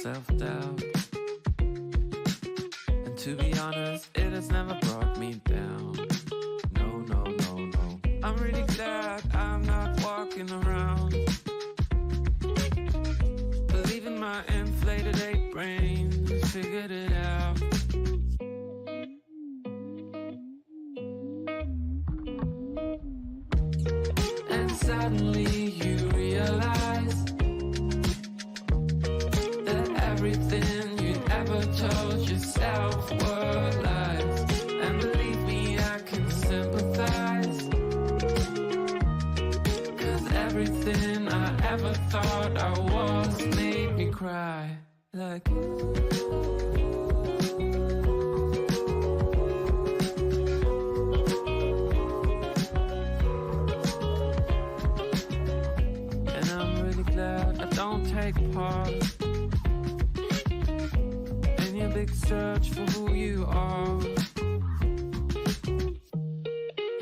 self-doubt. And to be honest, it has never brought me down. No, no, no, no. I'm really glad I'm not walking around believing my inflated ape brain figured it out. And suddenly you realize that everything you ever told yourself were lies. And believe me, I can sympathize, 'cause everything I ever thought I was made me cry. Like and I'm really glad I don't take part in your big search for who you are.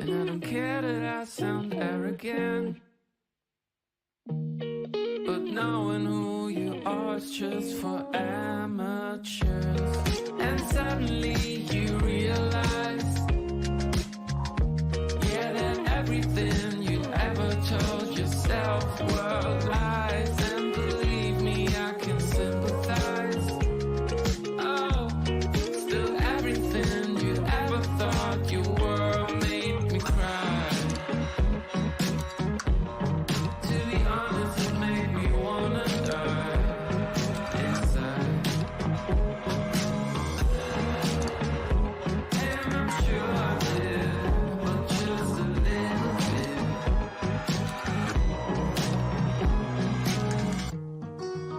And I don't care that I sound arrogant, but knowing who you are is just for amateurs. And suddenly you realize, yeah, that everything you ever told yourself were lies. And believe me, I can sympathize. Oh, still everything you ever thought you were made me cry. To be honest, it made me wanna die inside. And I'm sure I did, but just a little bit.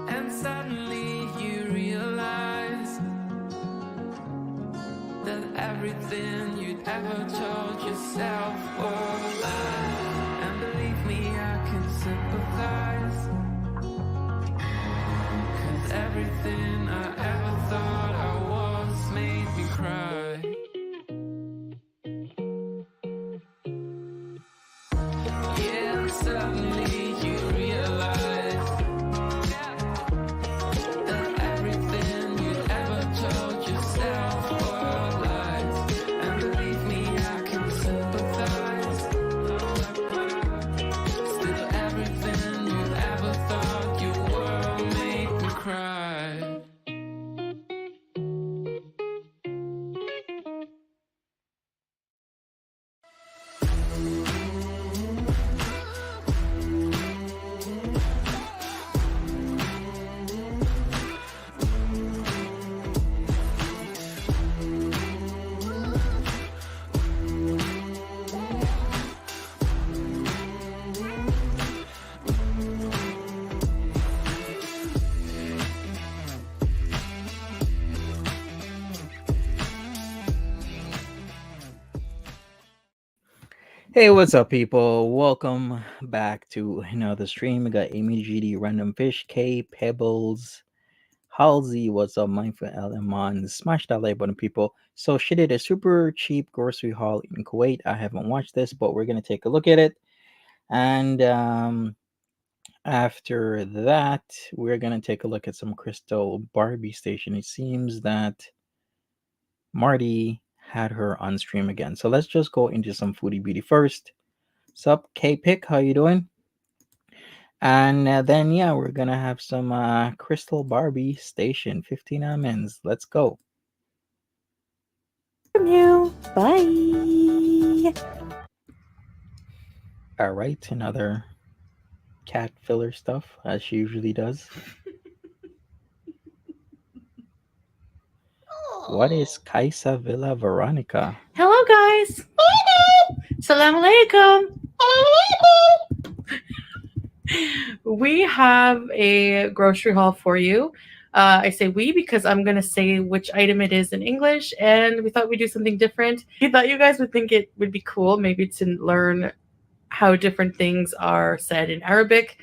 And suddenly you realize that everything you'd ever told yourself were lies. And believe me, I can sympathize, 'cause everything I ever thought I was made me cry. Yeah, and suddenly you realize that everything you'd ever told yourself were lies. And believe me, I can sympathize. Still everything you ever thought you were made me cry. Hey, what's up, people? Welcome back to another stream. We got Amy GD, Random Fish, K, Pebbles, Halsey, what's up, Mindful L, and Mon. Smash that like button, people. So, she did a super cheap grocery haul in Kuwait. I haven't watched this, but we're going to take a look at it. And after that, we're going to take a look at some Krystal Barbie station. It seems that Marty had her on stream again. So let's just go into some Foodie Beauty first. Sup, K-Pick, how you doing? And then, yeah, we're going to have some Krystal Barbie Station, 15 amens. Let's go. From you. Bye. All right, another cat filler stuff, as she usually does. What is Kaisa Villa Veronica? Hello, guys. Salam alaikum. We have a grocery haul for you. I say we because I'm going to say which item it is in English, and we thought we'd do something different. We thought you guys would think it would be cool maybe to learn how different things are said in Arabic.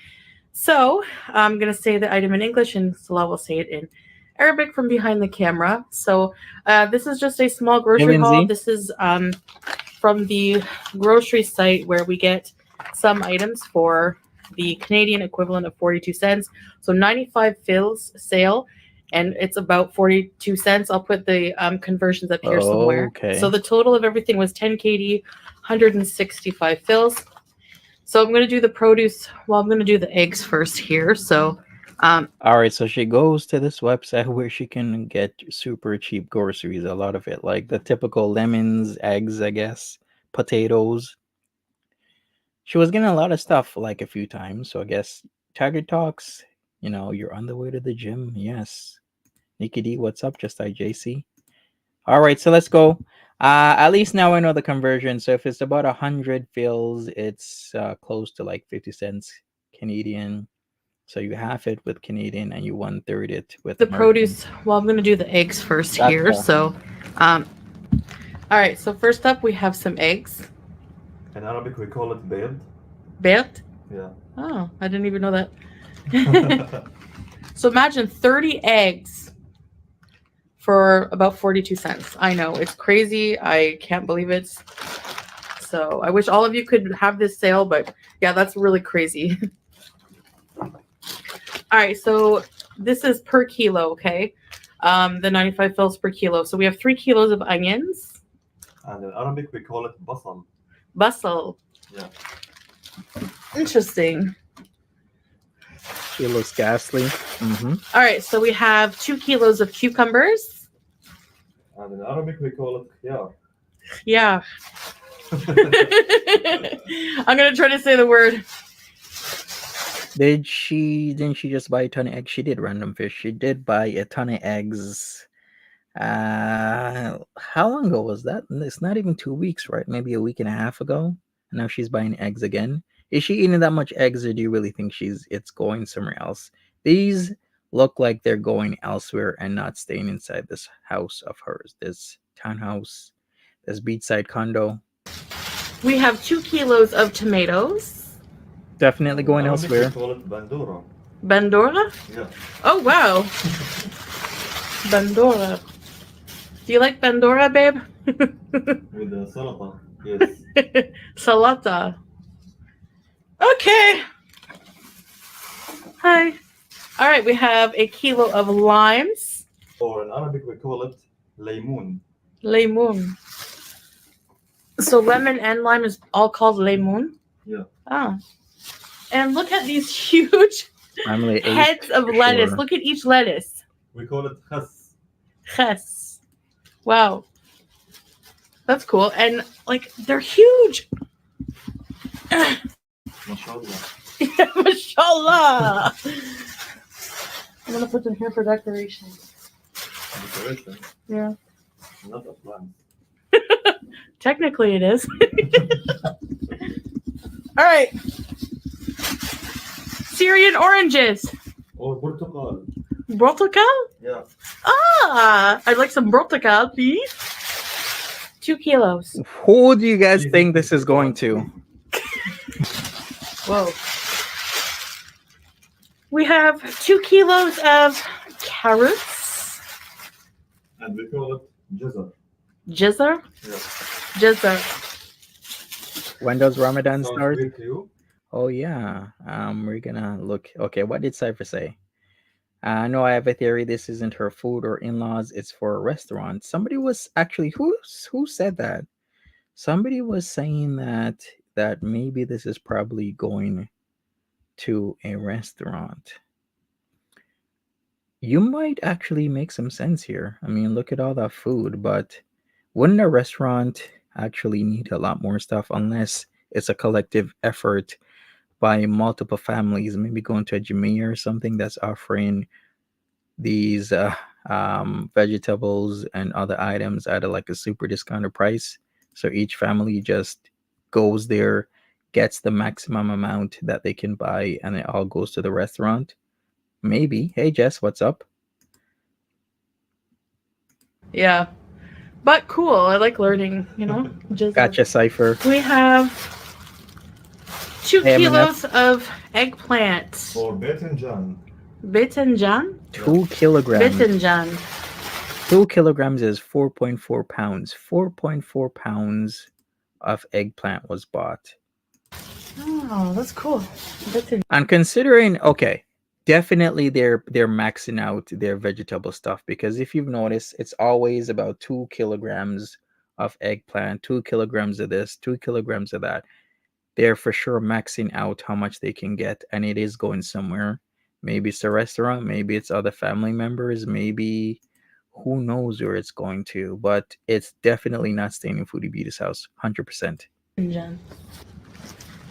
So I'm going to say the item in English, and Salah will say it in Arabic from behind the camera. So this is just a small grocery haul. This is from the grocery site where we get some items for the Canadian equivalent of 42 cents. So 95 fills sale. and it's about 42 cents. I'll put the conversions up here somewhere. Okay. So the total of everything was 10 KD, 165 fills. So I'm going to do the produce. Well, I'm going to do the eggs first here. So all right, so she goes to this website where she can get super cheap groceries, a lot of it, like the typical lemons, eggs, I guess, potatoes. She was getting a lot of stuff like a few times, so I guess Tiger Talks, you're on the way to the gym. Yes. Nikki D, what's up? Just like JC. All right, so let's go. At least now I know the conversion. So if it's about 100 fills, it's close to like 50 cents Canadian. So you half it with Canadian and you 1/3 it with the American. produce. Well, I'm going to do the eggs first here. Gotcha. So, all right. So first up, we have some eggs. In Arabic, we call it bayed. Bayed? Yeah. Oh, I didn't even know that. So imagine 30 eggs for about 42 cents. I know, it's crazy. I can't believe it. So I wish all of you could have this sale, but yeah, that's really crazy. All right, so this is per kilo, okay? The 95 fills per kilo. So we have 3 kilos of onions. And in Arabic, we call it basal. Basal. Yeah. Interesting. She looks ghastly. All right, so we have 2 kilos of cucumbers. And in Arabic, we call it khiyar. Yeah. I'm going to try to say the word. Didn't she just buy a ton of eggs? She did, random fish. She did buy a ton of eggs. How long ago was that? It's not even 2 weeks, right? Maybe a week and a half ago. And now she's buying eggs again. Is she eating that much eggs, or do you really think it's going somewhere else? These look like they're going elsewhere and not staying inside this house of hers. This townhouse, this beachside condo. We have 2 kilos of tomatoes. Definitely going In Arabic, elsewhere. we call it bandura. Bandora? Yeah. Oh, wow. Bandora. Do you like Bandora, babe? With the salata. Yes. Salata. Okay. Hi. All right, we have a kilo of limes. Or in Arabic, we call it laymoon. Lemon. So lemon and lime is all called lemon? Yeah. Ah. And look at these huge Family eight, heads of for lettuce. sure. Look at each lettuce. We call it khas. Ches. Wow. That's cool. And like they're huge. Mashallah. Mashallah. I'm gonna put them here for decoration. Decoration. Yeah. Not a plant. Technically it is. All right. Syrian oranges. Or Portugal. Portugal? Yeah. Ah, I'd like some portugal, please. 2 kilos. Who do you guys think this is going to? Whoa. We have 2 kilos of carrots. And we call it jazar. Jizzer? Yeah. Jizzer. When does Ramadan Sounds start? weird to you? Oh yeah. We're gonna look. Okay, what did Cypher say? No, I have a theory. This isn't her food or in-laws. It's for a restaurant. Somebody was actually who said that? Somebody was saying that maybe this is probably going to a restaurant. You might actually make some sense here. I mean, look at all that food, but wouldn't a restaurant actually need a lot more stuff unless it's a collective effort by multiple families, maybe going to a Jamia or something that's offering these vegetables and other items at like a super discounted price. So each family just goes there, gets the maximum amount that they can buy, and it all goes to the restaurant. Maybe. Hey, Jess, what's up? Yeah. But cool. I like learning, Jizzer. Gotcha, Cypher. We have 2 Hey, kilos of eggplant. Or Betinjan. Betinjan? 2 kilograms. Betinjan. 2 kilograms is 4.4 pounds. 4.4 pounds of eggplant was bought. Oh, that's cool. And considering, okay, Definitely they're maxing out their vegetable stuff, because if you've noticed, it's always about 2 kilograms of eggplant, 2 kilograms of this, 2 kilograms of that. They're for sure maxing out how much they can get, and it is going somewhere. Maybe it's a restaurant, maybe it's other family members, maybe who knows where it's going to, but it's definitely not staying in Foodie Beauty's house, 100%. Jen.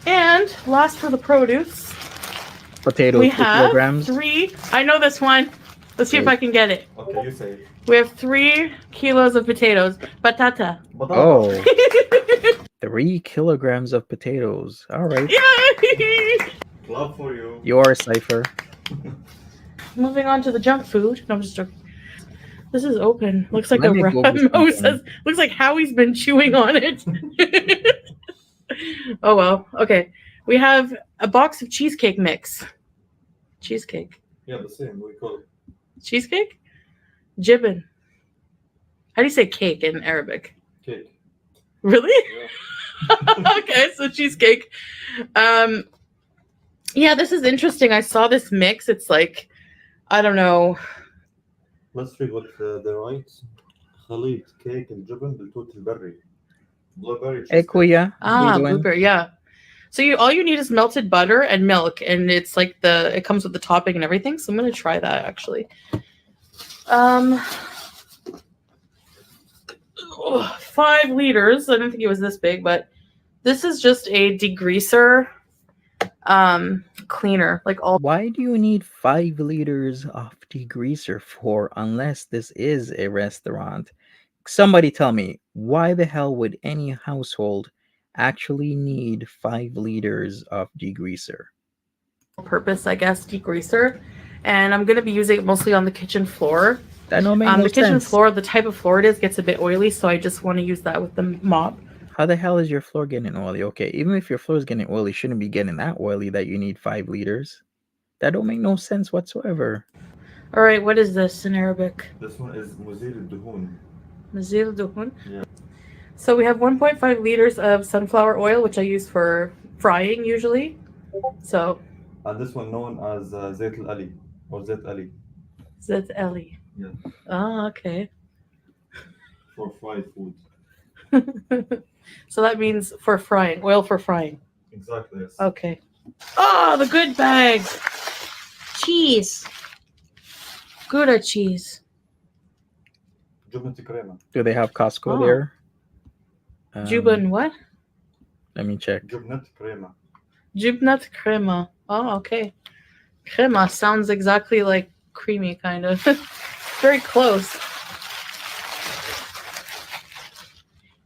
And last for the produce, Potatoes, we 2 have kilograms. 3. I know this one. Let's see if I can get it. Okay, you say it. We have 3 kilos of potatoes. Batata. Oh, 3 kilograms of potatoes. All right. Yay! Club for you. You are a cipher. Moving on to the junk food. No, I'm just joking. This is open. Looks like Let a me Google Mo something. says. Looks like Howie's been chewing on it. Oh well. Okay. We have a box of cheesecake mix. Cheesecake. Yeah, the same. We call it Cheesecake? Jibbin. How do you say cake in Arabic? cake. Really? Yeah. Okay, so cheesecake. Yeah, this is interesting. I saw this mix. It's like, I don't know. Let's read what they write. خليط كيك الجبن بالتوت البري. Blueberry Hey, cheesecake. Kuya. How you doing? Blueberry, yeah. So all you need is melted butter and milk, and it's like it comes with the topping and everything. So I'm gonna try that actually. 5 liters. I don't think it was this big, but this is just a degreaser cleaner, like all. Why do you need 5 liters of degreaser for, unless this is a restaurant? Somebody tell me, why the hell would any household actually need 5 liters of degreaser? Purpose, I guess, degreaser, and I'm gonna be using it mostly on the kitchen floor. That don't make no The kitchen sense. floor, the type of floor it is, gets a bit oily, so I just want to use that with the mop. How the hell is your floor getting oily? Okay, even if your floor is getting oily, it shouldn't be getting that oily that you need 5 liters. That don't make no sense whatsoever. All right, what is this in Arabic? This one is مزيل الدهون. Mazil duhun. Yeah. So we have 1.5 liters of sunflower oil, which I use for frying usually. So And this one known as زيت القلي or زيت قلي Zet Eli. Yeah. Oh, okay. for fried food. So that means for frying, oil for frying. Exactly. Yes. Okay. Oh, the good bag. Cheese. Gouda cheese. جبنة كريمة. Do they have Costco Oh. there? Juban what? Let me check. جبنة كريمة. Jubnat crema. Oh, okay. Crema sounds exactly like creamy, kind of. Very close.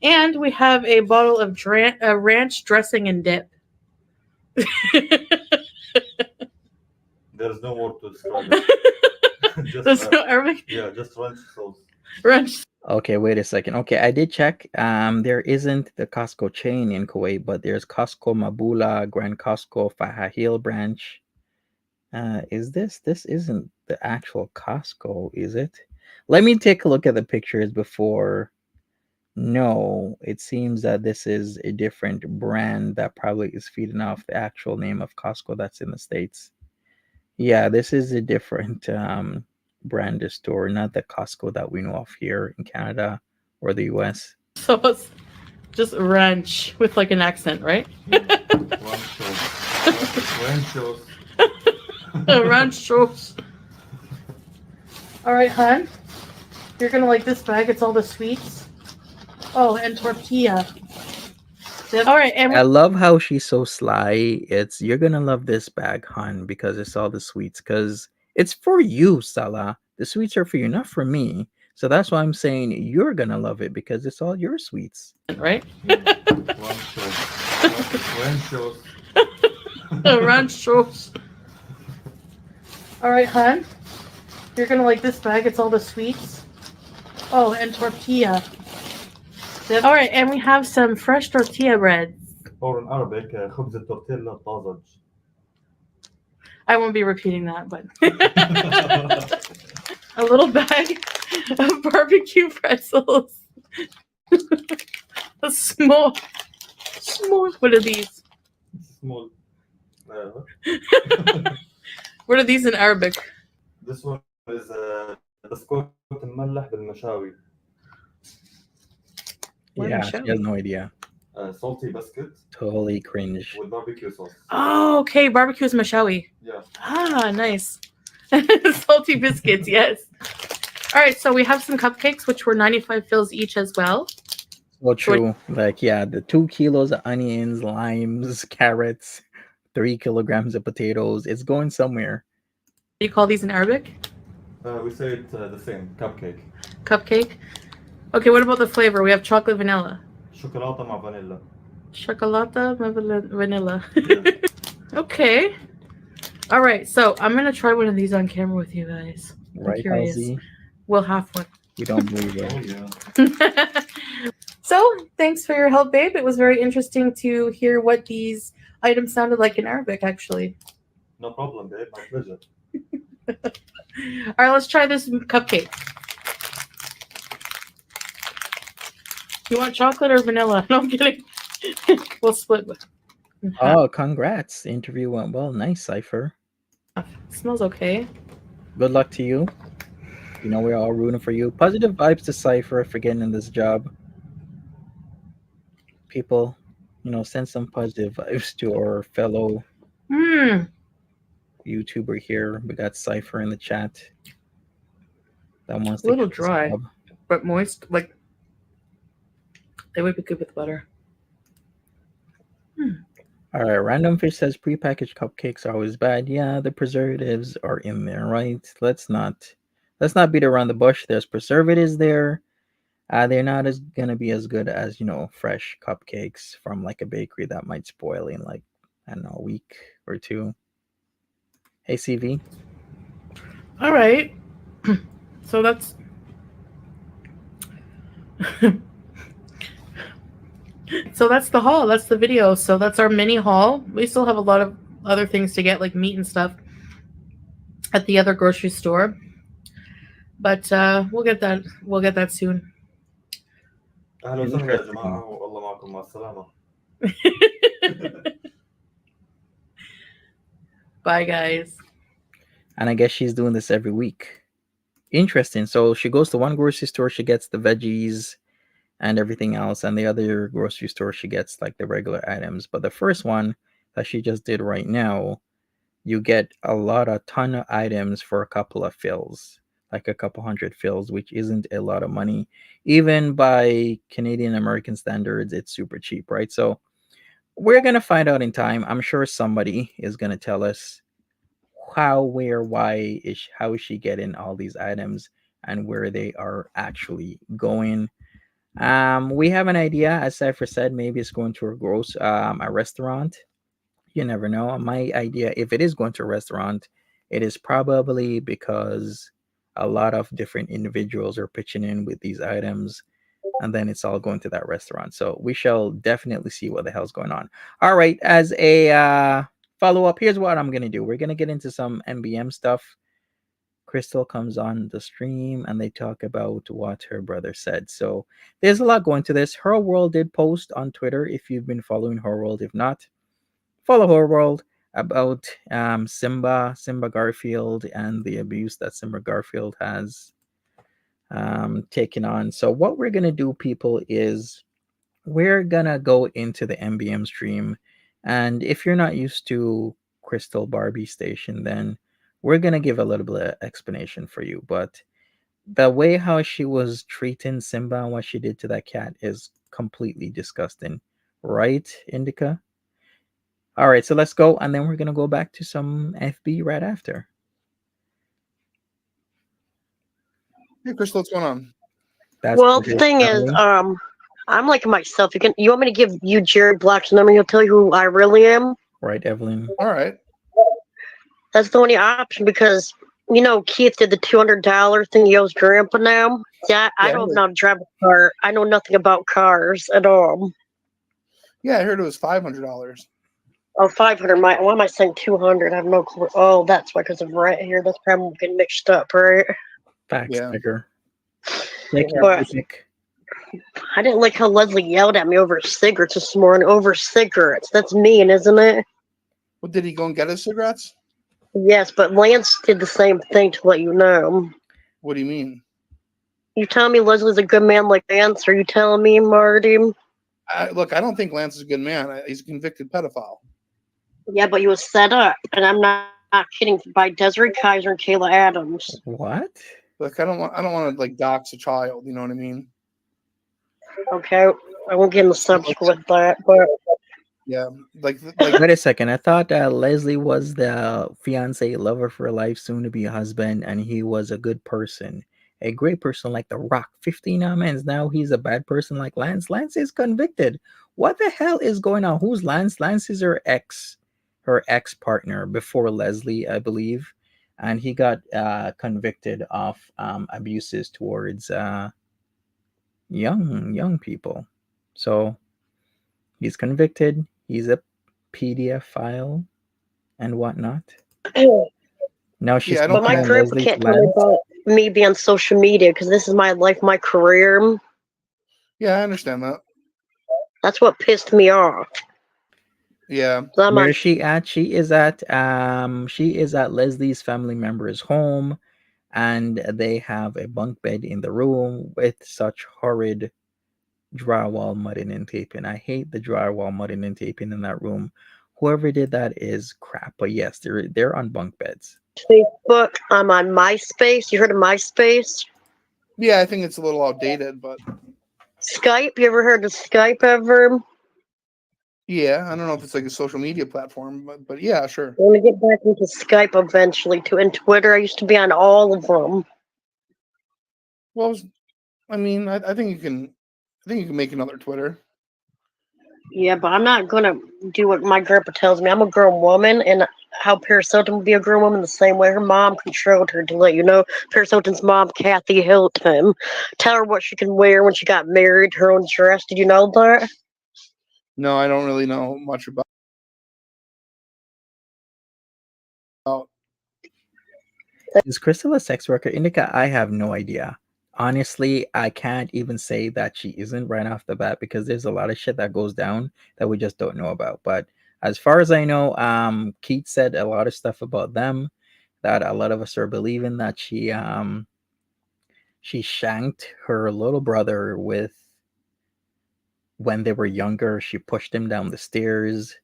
And we have a bottle of ranch dressing and dip. There's no word to describe it. Just, There's no Arabic yeah, just ranch sauce. ranch. Okay, wait a second. Okay, I did check. There isn't the Costco chain in Kuwait, but there's Costco Mabula, Grand Costco, Faha Hill branch. This isn't the actual Costco, is it? Let me take a look at the pictures before. No, it seems that this is a different brand that probably is feeding off the actual name of Costco that's in the States. Yeah, this is a different brand store, not the Costco that we know of here in Canada or the US. So it's just ranch with like an accent, right? Ranch sauce. Ranch sauce. Ranch sauce. All right, hon. You're going to like this bag. It's all the sweets. Oh, and tortilla. All right, and I love how she's so sly. You're gonna love this bag, hon, because it's all the sweets. Because it's for you, Salah. The sweets are for you, not for me. So that's why I'm saying you're gonna love it, because it's all your sweets. right? Ranch sauce. Ranch sauce. Ranch sauce. All right, hon. You're going to like this bag. It's all the sweets. Oh, and tortilla. All right, and we have some fresh tortilla bread. Or in Arabic, خبز التورتيلا طازج. I won't be repeating that, but a little bag of barbecue pretzels. A small. What are these? Small. What are these in Arabic? This one is بسكوت مملح بالمشاوي. What Yeah, Michelle? she has no idea. Salty biscuit Totally cringe. with barbecue sauce. Oh, okay. Barbecue is mashawi. Yeah. Ah, nice. Salty biscuits, yes. All right, so we have some cupcakes, which were 95 fills each as well. So true. Like, yeah, the 2 kilos of onions, limes, carrots, 3 kilograms of potatoes. It's going somewhere. Do you call these in Arabic? We say it the same. Cupcake. Cupcake. Okay, what about the flavor? We have chocolate vanilla. شوكولاتة مع فانيلا. Chocolata, vanilla. Yeah. Okay. All right, so I'm going to try one of these on camera with you guys. I'm Right, curious. Halsey? We'll have one. We don't believe Oh it. yeah. So, thanks for your help, babe. It was very interesting to hear what these items sounded like in Arabic, actually. No problem, babe. My pleasure. All right, let's try this cupcake. You want chocolate or vanilla? No, I'm kidding. We'll split with. Oh, congrats. The interview went well. Nice, Cypher. Smells okay. Good luck to you. You know, we're all rooting for you. Positive vibes to Cypher for getting in this job. People, you know, send some positive vibes to our fellow YouTuber here. We got Cypher in the chat. That wants to A little get this dry, job. but moist. Like, they would be good with butter. All right, Random Fish says prepackaged cupcakes are always bad. Yeah, the preservatives are in there, right? Let's not beat around the bush. There's preservatives there. They're not gonna be as good as, you know, fresh cupcakes from like a bakery that might spoil in like, I don't know, a week or two. Hey, CV. All right. So that's. So that's the haul. That's the video. So that's our mini haul. We still have a lot of other things to get, like meat and stuff, at the other grocery store. But we'll get that. We'll get that soon. أهلا وسهلا يا جماعة والله معكم مع السلامة. Bye, guys. And I guess she's doing this every week. Interesting. So she goes to one grocery store, she gets the veggies and everything else, and the other grocery store she gets like the regular items. But the first one that she just did right now, you get a ton of items for a couple of fills, like a couple hundred fills, which isn't a lot of money. Even by Canadian American standards, it's super cheap, right? So we're gonna find out in time. I'm sure somebody is gonna tell us how, where, why how is she getting all these items and where they are actually going. We have an idea, as Cypher said, maybe it's going to a restaurant. You never know. My idea, if it is going to a restaurant, it is probably because a lot of different individuals are pitching in with these items, and then it's all going to that restaurant. So we shall definitely see what the hell's going on. All right, as a follow-up, here's what I'm gonna do. We're gonna get into some MBM stuff. Krystal comes on the stream and they talk about what her brother said. So there's a lot going to this. Her World did post on Twitter, if you've been following Her World. If not, follow Her World, about Simba Garfield and the abuse that Simba Garfield has taken on. So what we're gonna do, people, is we're gonna go into the MBM stream, and if you're not used to Krystal Barbie Station, then we're gonna give a little bit of explanation for you. But the way how she was treating Simba and what she did to that cat is completely disgusting, right, Indica? All right, so let's go, and then we're gonna go back to some FB right after. Hey, Krystal, what's going on? Well, the thing is, I'm like myself. You want me to give you Jared Black's number? He'll tell you who I really am. Right, Evelyn. All right. That's the only option because you know Keith did the $200 thing. He owes Grandpa now. Yeah, I don't know how to drive a car. I know nothing about cars at all. Yeah, I heard it was $500. Oh, 500. Why am I saying 200? I have no clue. Oh, that's why, because of right here. That's probably getting mixed up, right? Facts, Yeah. Bigger. But I didn't like how Leslie yelled at me over cigarettes this morning. Over cigarettes. That's mean, isn't it? Well, did he go and get his cigarettes? Yes, but Lance did the same thing to let you know. What do you mean? You telling me Leslie's a good man like Lance? Are you telling me, Marty? Look, I don't think Lance is a good man. He's a convicted pedophile. Yeah, but he was set up, and I'm not kidding, by Desiree Kaiser and Kayla Adams. What? Look, I don't want to like dox a child. You know what I mean? Okay, I won't get in the subject with that, but Yeah, like Wait a second. I thought Leslie was the fiance, lover for life, soon to be husband, and he was a good person, a great person like The Rock. 15 amens. Now he's a bad person like Lance. Lance is convicted. What the hell is going on? Who's Lance? Lance is her ex partner before Leslie, I believe, and he got convicted of abuses towards young people. So he's convicted. He's a PDF file and whatnot. Now she's Yeah, I don't. but my thinking of grandpa Leslie's can't tell me Lance. about me being on social media because this is my life, my career. Yeah, I understand that. That's what pissed me off. Yeah, So I'm Where on. is she at? She is at Leslie's family member's home, and they have a bunk bed in the room with such horrid drywall mudding and taping. I hate the drywall mudding and taping in that room. Whoever did that is crap. But yes, they're on bunk beds. Facebook. I'm on MySpace. You heard of MySpace? yeah, I think it's a little outdated, but Skype. You ever heard of Skype ever? yeah, I don't know if it's like a social media platform, but yeah, sure. I'm gonna get back into Skype eventually too. And Twitter. I used to be on all of them. Well, I mean, I think you can. I think you can make another Twitter. Yeah, but I'm not gonna do what my grandpa tells me. I'm a grown woman, and how Paris Hilton would be a grown woman the same way her mom controlled her. To let you know, Paris Hilton's mom, Kathy Hilton, tell her what she can wear when she got married, her own dress. Did you know that? No, I don't really know much about. Is Krystal a sex worker? Indica, I have no idea. Honestly, I can't even say that she isn't right off the bat because there's a lot of shit that goes down that we just don't know about. But as far as I know, Keith said a lot of stuff about them that a lot of us are believing that she shanked her little brother with when they were younger. She pushed him down the stairs.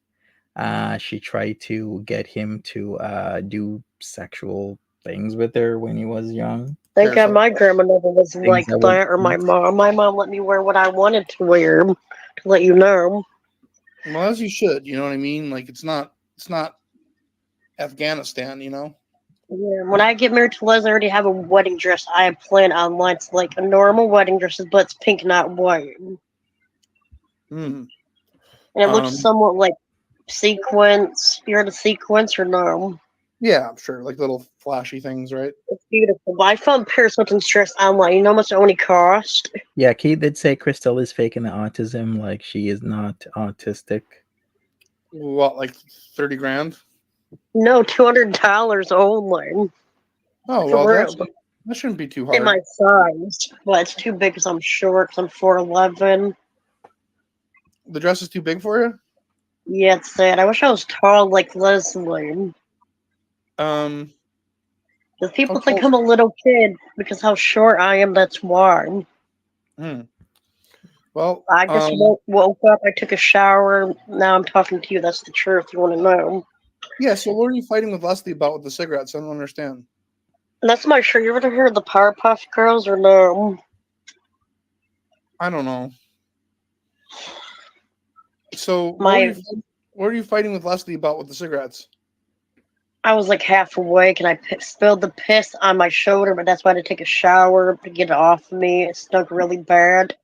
She tried to get him to do sexual things with her when he was young. Thank God my grandma never was Things like that were that, or my mom. My mom let me wear what I wanted to wear. To let you know. Well, as you should. You know what I mean? Like it's not Afghanistan. You know. Yeah, when I get married to Les, I already have a wedding dress I have planned online. It's like a normal wedding dress, but it's pink, not white. Hmm. And it looks somewhat like sequence. You heard of sequence or no? Yeah, I'm sure. Like little flashy things, right? It's beautiful. But I found Paris Hilton's dress online. You know how much it only cost? Yeah, Keith did say Krystal is faking the autism, like she is not autistic. What, like 30 grand? No, $200 only. Oh, well, that shouldn't be too hard. In my size. But it's too big because I'm short, because I'm 4'11". The dress is too big for you? Yeah, it's sad. I wish I was tall like Leslie. Because people think I'm a little kid because how short I am, that's why. Well, I just woke up, I took a shower, now I'm talking to you. That's the truth. You want to know? Yeah, so what are you fighting with Leslie about with the cigarettes? I don't understand. That's my shirt. You ever heard of the Powerpuff Girls or no? I don't know. So what are you fighting with Leslie about with the cigarettes? I was like half awake and I spilled the piss on my shoulder, but that's why I had to take a shower to get it off of me. It stunk really bad.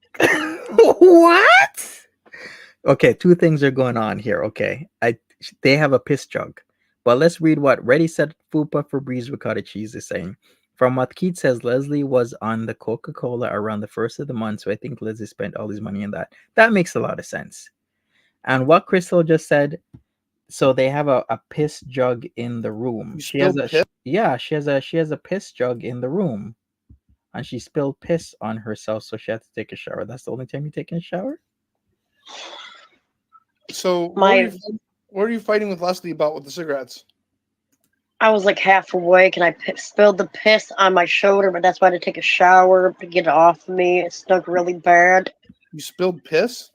What? Okay, two things are going on here. Okay, they have a piss jug, but let's read what Ready Set Food Puff for Breeze Ricotta Cheese is saying. From what Keith says, Leslie was on the Coca-Cola around the first of the month, so I think Leslie spent all his money on that. That makes a lot of sense. And what Krystal just said, so they have a piss jug in the room. She has a piss jug in the room, and she spilled piss on herself, so she had to take a shower. That's the only time you take a shower. So what are you fighting with Leslie about with the cigarettes? I was like half awake and I spilled the piss on my shoulder, but that's why I had to take a shower to get it off of me. It stunk really bad. You spilled piss?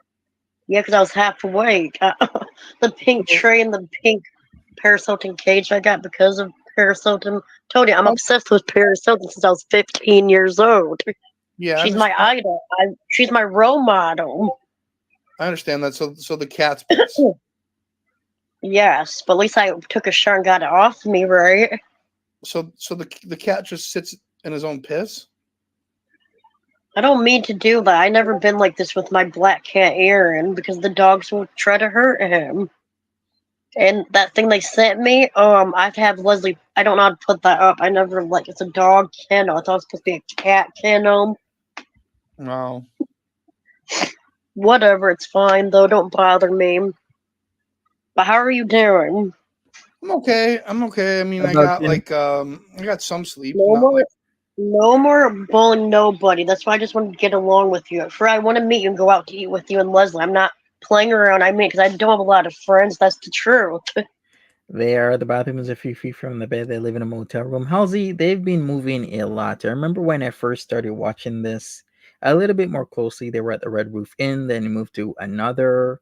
Yeah, because I was half awake. The pink tray and the pink Paris Hilton cage I got because of Paris Hilton. Told you, I'm Oh. obsessed with Paris Hilton since I was 15 years old. Yeah, She's my idol. She's my role model. I understand that. So the cat's piss. Yes, but at least I took a shower and got it off me, right? So the cat just sits in his own piss? I don't mean to do that. I never been like this with my black cat Aaron because the dogs will try to hurt him. And that thing they sent me, I've had Leslie. I don't know how to put that up. I never like it's a dog kennel. It's all supposed to be a cat kennel. Wow. Whatever, it's fine though. Don't bother me. But how are you doing? I'm okay. I mean, I About got some sleep. No Not more, like no more bullying nobody. That's why I just wanted to get along with you. I want to meet you and go out to eat with you and Leslie. I'm not playing around. I mean, because I don't have a lot of friends. That's the truth. there, the bathroom is a few feet from the bed. They live in a motel room. Halsey, they've been moving a lot. I remember when I first started watching this a little bit more closely. They were at the Red Roof Inn, then they moved to another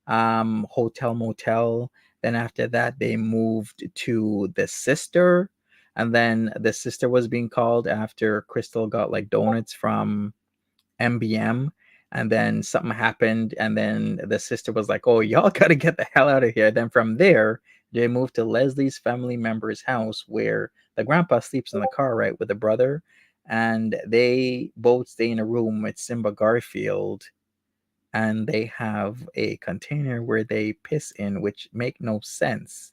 hotel motel. Then after that, they moved to the sister, and then the sister was being called after Krystal got like donuts from MBM, and then something happened, and then the sister was like, "Oh, y'all gotta get the hell out of here." Then from there, they moved to Leslie's family member's house, where the grandpa sleeps in the car, right, with the brother, and they both stay in a room with Simba Garfield, and they have a container where they piss in, which make no sense.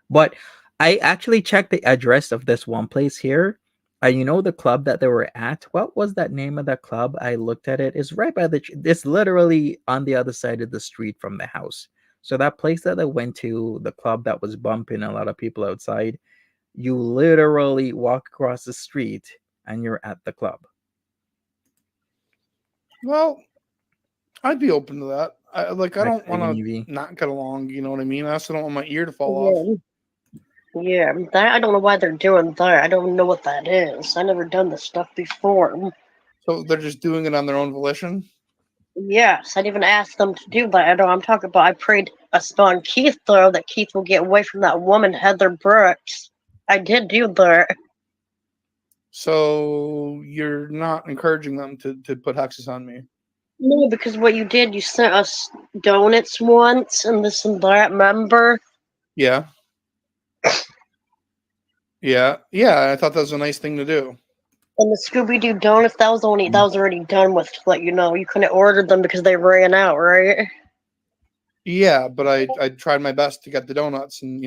But I actually checked the address of this one place here. You know the club that they were at? What was that name of that club? I looked at it. It's right by it's literally on the other side of the street from the house. So that place that I went to, the club that was bumping a lot of people outside, you literally walk across the street and you're at the club. well, I'd be open to that. I don't want Evie. to not get along. You know what I mean? I also don't want my ear to fall off. Yeah, that I don't know why they're doing that. I don't know what that is. I never done this stuff before. So they're just doing it on their own volition. Yes, I'd even asked them to do that. I know I'm talking about. I prayed a spell on Keith though that Keith will get away from that woman Heather Brooks. I did do that. So you're not encouraging them to put hexes on me. No, because what you did, you sent us donuts once and this and that. Remember? Yeah. Yeah. I thought that was a nice thing to do. And the Scooby Doo donuts, that was already done with. To let you know, you couldn't order them because they ran out, right? Yeah, but I tried my best to get the donuts, and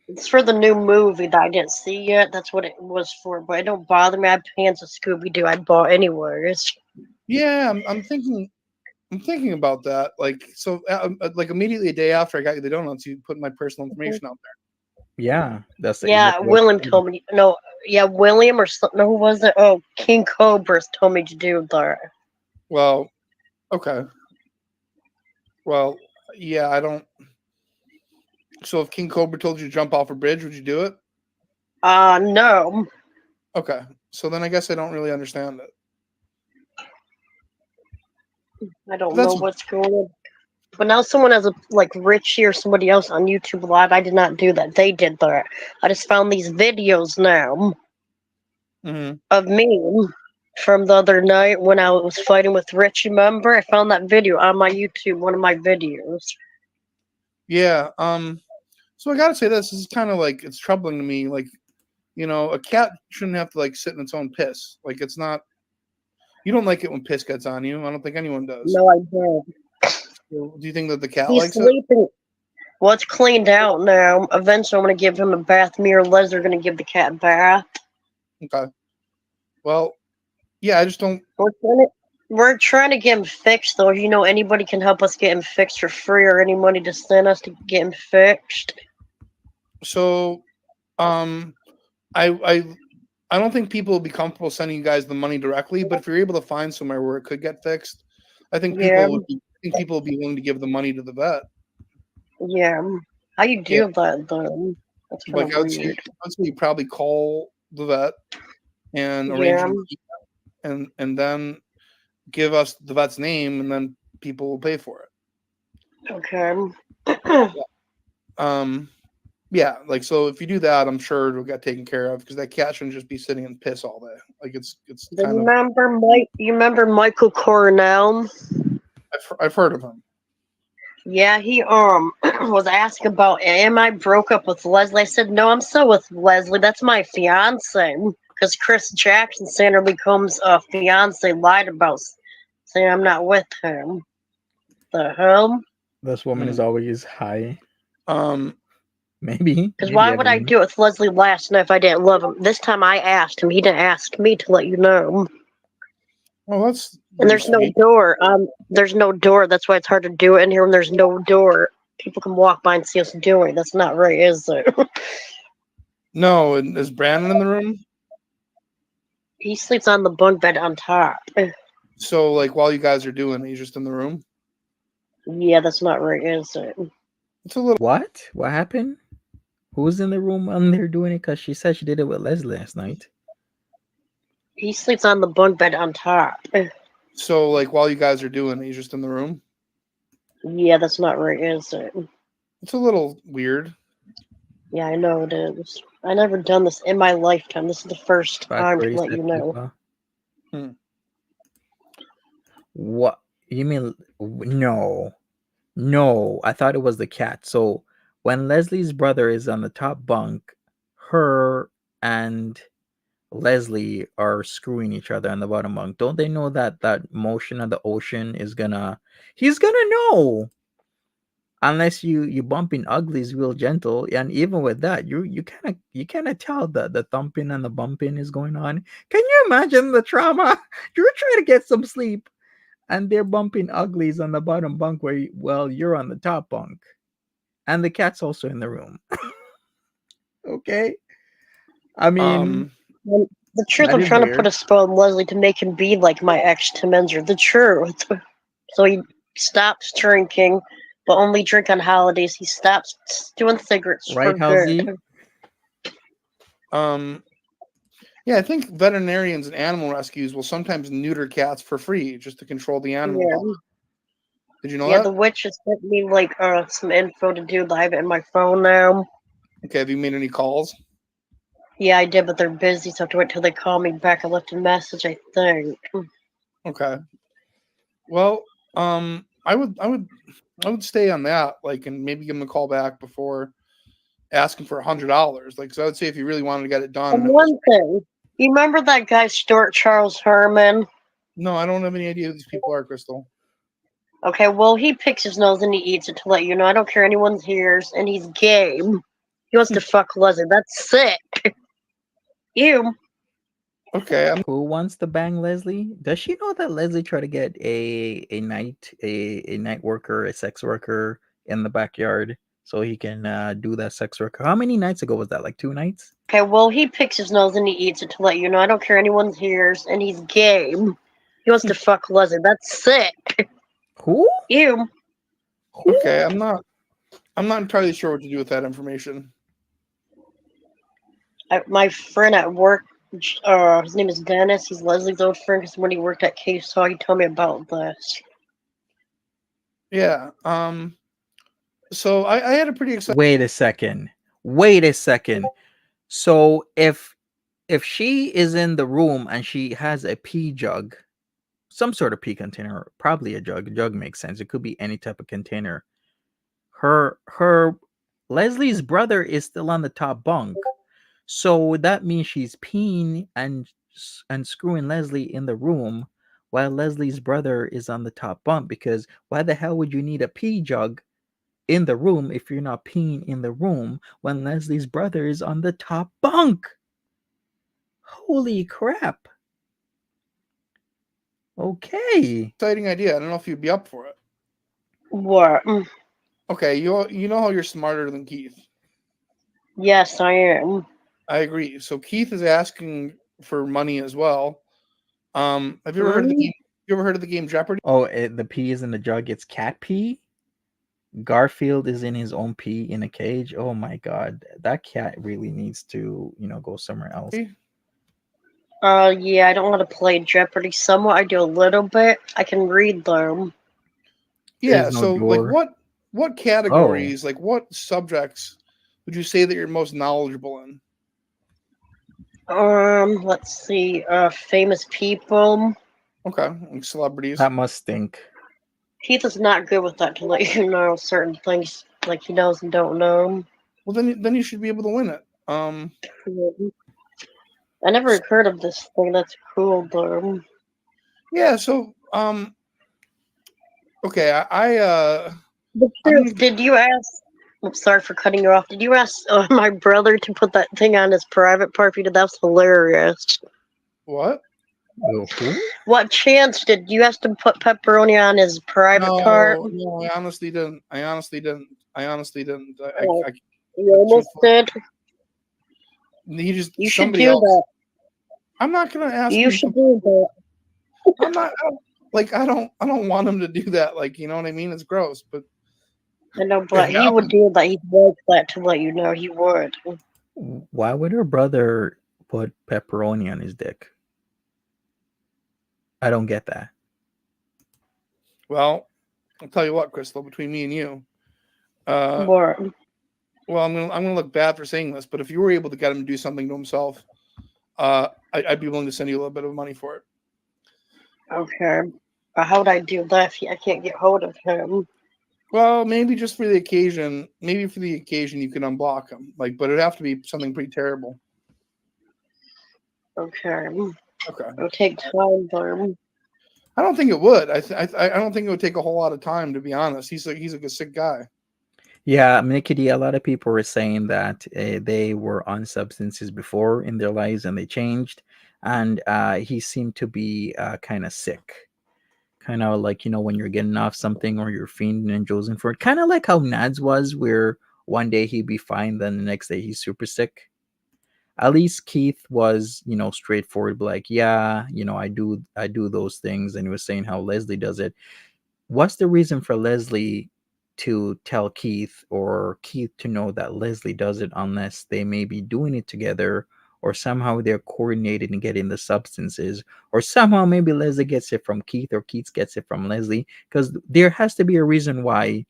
It's for the new movie that I didn't see yet. That's what it was for. But it don't bother me. I have pants of Scooby Doo I bought anyways. yeah, I'm thinking about that. Like like immediately a day after I got you the donuts, you put my personal information out there. Yeah, that's Yeah, exactly William told me. No, yeah, William or something. Who was it? Oh, King Cobras told me to do that. Well, okay. Well, yeah, I don't. So if King Cobra told you to jump off a bridge, would you do it? No. Okay. So then I guess I don't really understand it. I don't That's- know what's going on. But now someone has like Richie or somebody else on YouTube Live. I did not do that. They did that. I just found these videos now of me from the other night when I was fighting with Richie. Remember? I found that video on my YouTube, one of my videos. Yeah. So I gotta say this is kind of like it's troubling to me. Like, a cat shouldn't have to like sit in its own piss. Like it's not. You don't like it when piss gets on you. I don't think anyone does. No, I don't. So, do you think that the cat He's likes sleeping. Well, it's cleaned out now. Eventually, I'm going to give him a bath. Me or Les are going to give the cat a bath. it? Okay. Well, yeah, I just don't. We're trying to get him fixed, though. If you know anybody can help us get him fixed for free or any money to send us to get him fixed. So, I don't think people will be comfortable sending you guys the money directly. But if you're able to find somewhere where it could get fixed, I think people would be willing to give the money to the vet. Yeah. How you do that, though? That's kind Like of I would say, weird. you probably call the vet and arrange and then give us the vet's name, and then people will pay for it. Okay. Yeah, like so if you do that, I'm sure it'll get taken care of because that cat shouldn't just be sitting in piss all day. Like it's kind of. You remember Michael Cornell? I've heard of him. Yeah, he was asking about, am I broke up with Leslie? I said, no, I'm still with Leslie. That's my fiance. Because Chris Jackson, Sandra Becomes a fiance, lied about saying I'm not with him. The hell? This woman is always high. Maybe. Because why I would I mean, do it with Leslie last night if I didn't love him? This time I asked him. He didn't ask me, to let you know. Well, that's And there's no door. There's no door. That's why it's hard to do it in here when there's no door. People can walk by and see us doing it. That's not right, is it? No, and is Brandon in the room? He sleeps on the bunk bed on top. So, like, while you guys are doing it, he's just in the room? Yeah, that's not right, is it? It's a little. what? What happened? Who's in the room when they're doing it? Because she said she did it with Leslie last night. He sleeps on the bunk bed on top. So, like, while you guys are doing it, he's just in the room? Yeah, that's not right, is it? It's a little weird. Yeah, I know it is. I never done this in my lifetime. This is the first time, to let you know. What? You mean no? No, I thought it was the cat. So when Leslie's brother is on the top bunk, her and Leslie are screwing each other on the bottom bunk. Don't they know that that motion of the ocean is he's gonna know. Unless you bumping uglies real gentle, and even with that, you kind of tell that the thumping and the bumping is going on. Can you imagine the trauma? You're trying to get some sleep, and they're bumping uglies on the bottom bunk well, you're on the top bunk, and the cat's also in the room. Okay, I mean, the truth, I'm trying to put a spell on Leslie to make him be like my ex Tim Enzer. The truth. So he stops drinking, but only drink on holidays. He stops doing cigarettes right, for Halsey? good. Yeah, I think veterinarians and animal rescues will sometimes neuter cats for free just to control the animal. Yeah. Did you know Yeah, that? the witch has sent me like some info to do. I have it in my phone now. Okay, have you made any calls? Yeah, I did, but they're busy, so I have to wait till they call me back. I left a message, I think. Okay. Well, I would stay on that, like, and maybe give them a call back before asking for $100. Like, so I would say if you really wanted to get it done. And one thing, you remember that guy Stuart Charles Herman? No, I don't have any idea who these people are, Krystal. Okay, well, he picks his nose and he eats it, to let you know. I don't care anyone's hears, and he's gay. He wants to fuck Leslie. That's sick. Ew. Okay. Who wants to bang Leslie? Does she know that Leslie tried to get a night worker, a sex worker in the backyard so he can do that sex work? How many nights ago was that? Like 2 nights? Okay, well, he picks his nose and he eats it, to let you know. I don't care anyone's hears, and he's gay. He wants to fuck Leslie. That's sick. Who? Ew. Okay, I'm not entirely sure what to do with that information. My friend at work, his name is Dennis. He's Leslie's old friend. Because when he worked at KUWAIT, he told me about this. Yeah. So I had a pretty exciting. Wait a second. So if she is in the room and she has a pee jug, some sort of pee container, probably a jug. A jug makes sense. It could be any type of container. Her Leslie's brother is still on the top bunk. So that means she's peeing and screwing Leslie in the room while Leslie's brother is on the top bunk, because why the hell would you need a pee jug in the room if you're not peeing in the room when Leslie's brother is on the top bunk? Holy crap. Okay. Exciting idea. I don't know if you'd be up for it. What? Okay, you know how you're smarter than Keith. Yes, I am. I agree. So Keith is asking for money as well. Have you ever heard of the game? You ever heard of the game Jeopardy? Oh, the pee is in the jug. It's cat pee? Garfield is in his own pee in a cage. Oh my god, that cat really needs to, go somewhere else. Yeah, I don't want to play Jeopardy. Somewhat, I do a little bit. I can read them. Yeah. There's no So, like, door. what categories, like, what subjects would you say that you're most knowledgeable in? Let's see. Famous people. Okay, like celebrities. That must stink. Keith is not good with that to let you know certain things like he knows and don't know. Well, then you should be able to win it. I never heard of this thing. That's cool, though. Yeah. So, okay, The truth, did you ask? I'm sorry for cutting you off. Did you ask my brother to put that thing on his private part? That's hilarious. what? Who? What chance did you ask him to put pepperoni on his private part? No, I honestly didn't. I honestly didn't. Oh, you almost did. He just You should somebody do else. that. I'm not gonna ask You him. should do that. I'm not I don't want him to do that. Like, you know what I mean? It's gross, but I know, but he would do that. He'd like that to let you know he would. Why would her brother put pepperoni on his dick? I don't get that. Well, I'll tell you what, Krystal, between me and you, More. well, I'm gonna look bad for saying this, but if you were able to get him to do something to himself, I'd be willing to send you a little bit of money for it. Okay. But how would I do that if I can't get hold of him? Well, maybe just for the occasion. Maybe for the occasion you can unblock him. Like, but it'd have to be something pretty terrible. Okay. Okay. It'll take time, though. I don't think it would. I don't think it would take a whole lot of time, to be honest. He's a sick guy. Yeah, Mickey, a lot of people were saying that they were on substances before in their lives and they changed, and he seemed to be kind of sick, kind of like when you're getting off something or you're fiending and josing for it, kind of like how Nads was, where one day he'd be fine, then the next day he's super sick. At least Keith was, straightforward, like, yeah, I do those things, and he was saying how Leslie does it. What's the reason for Leslie to tell Keith, or Keith to know that Leslie does it, unless they may be doing it together, or somehow they're coordinated and getting the substances, or somehow maybe Leslie gets it from Keith or Keith gets it from Leslie? Because there has to be a reason why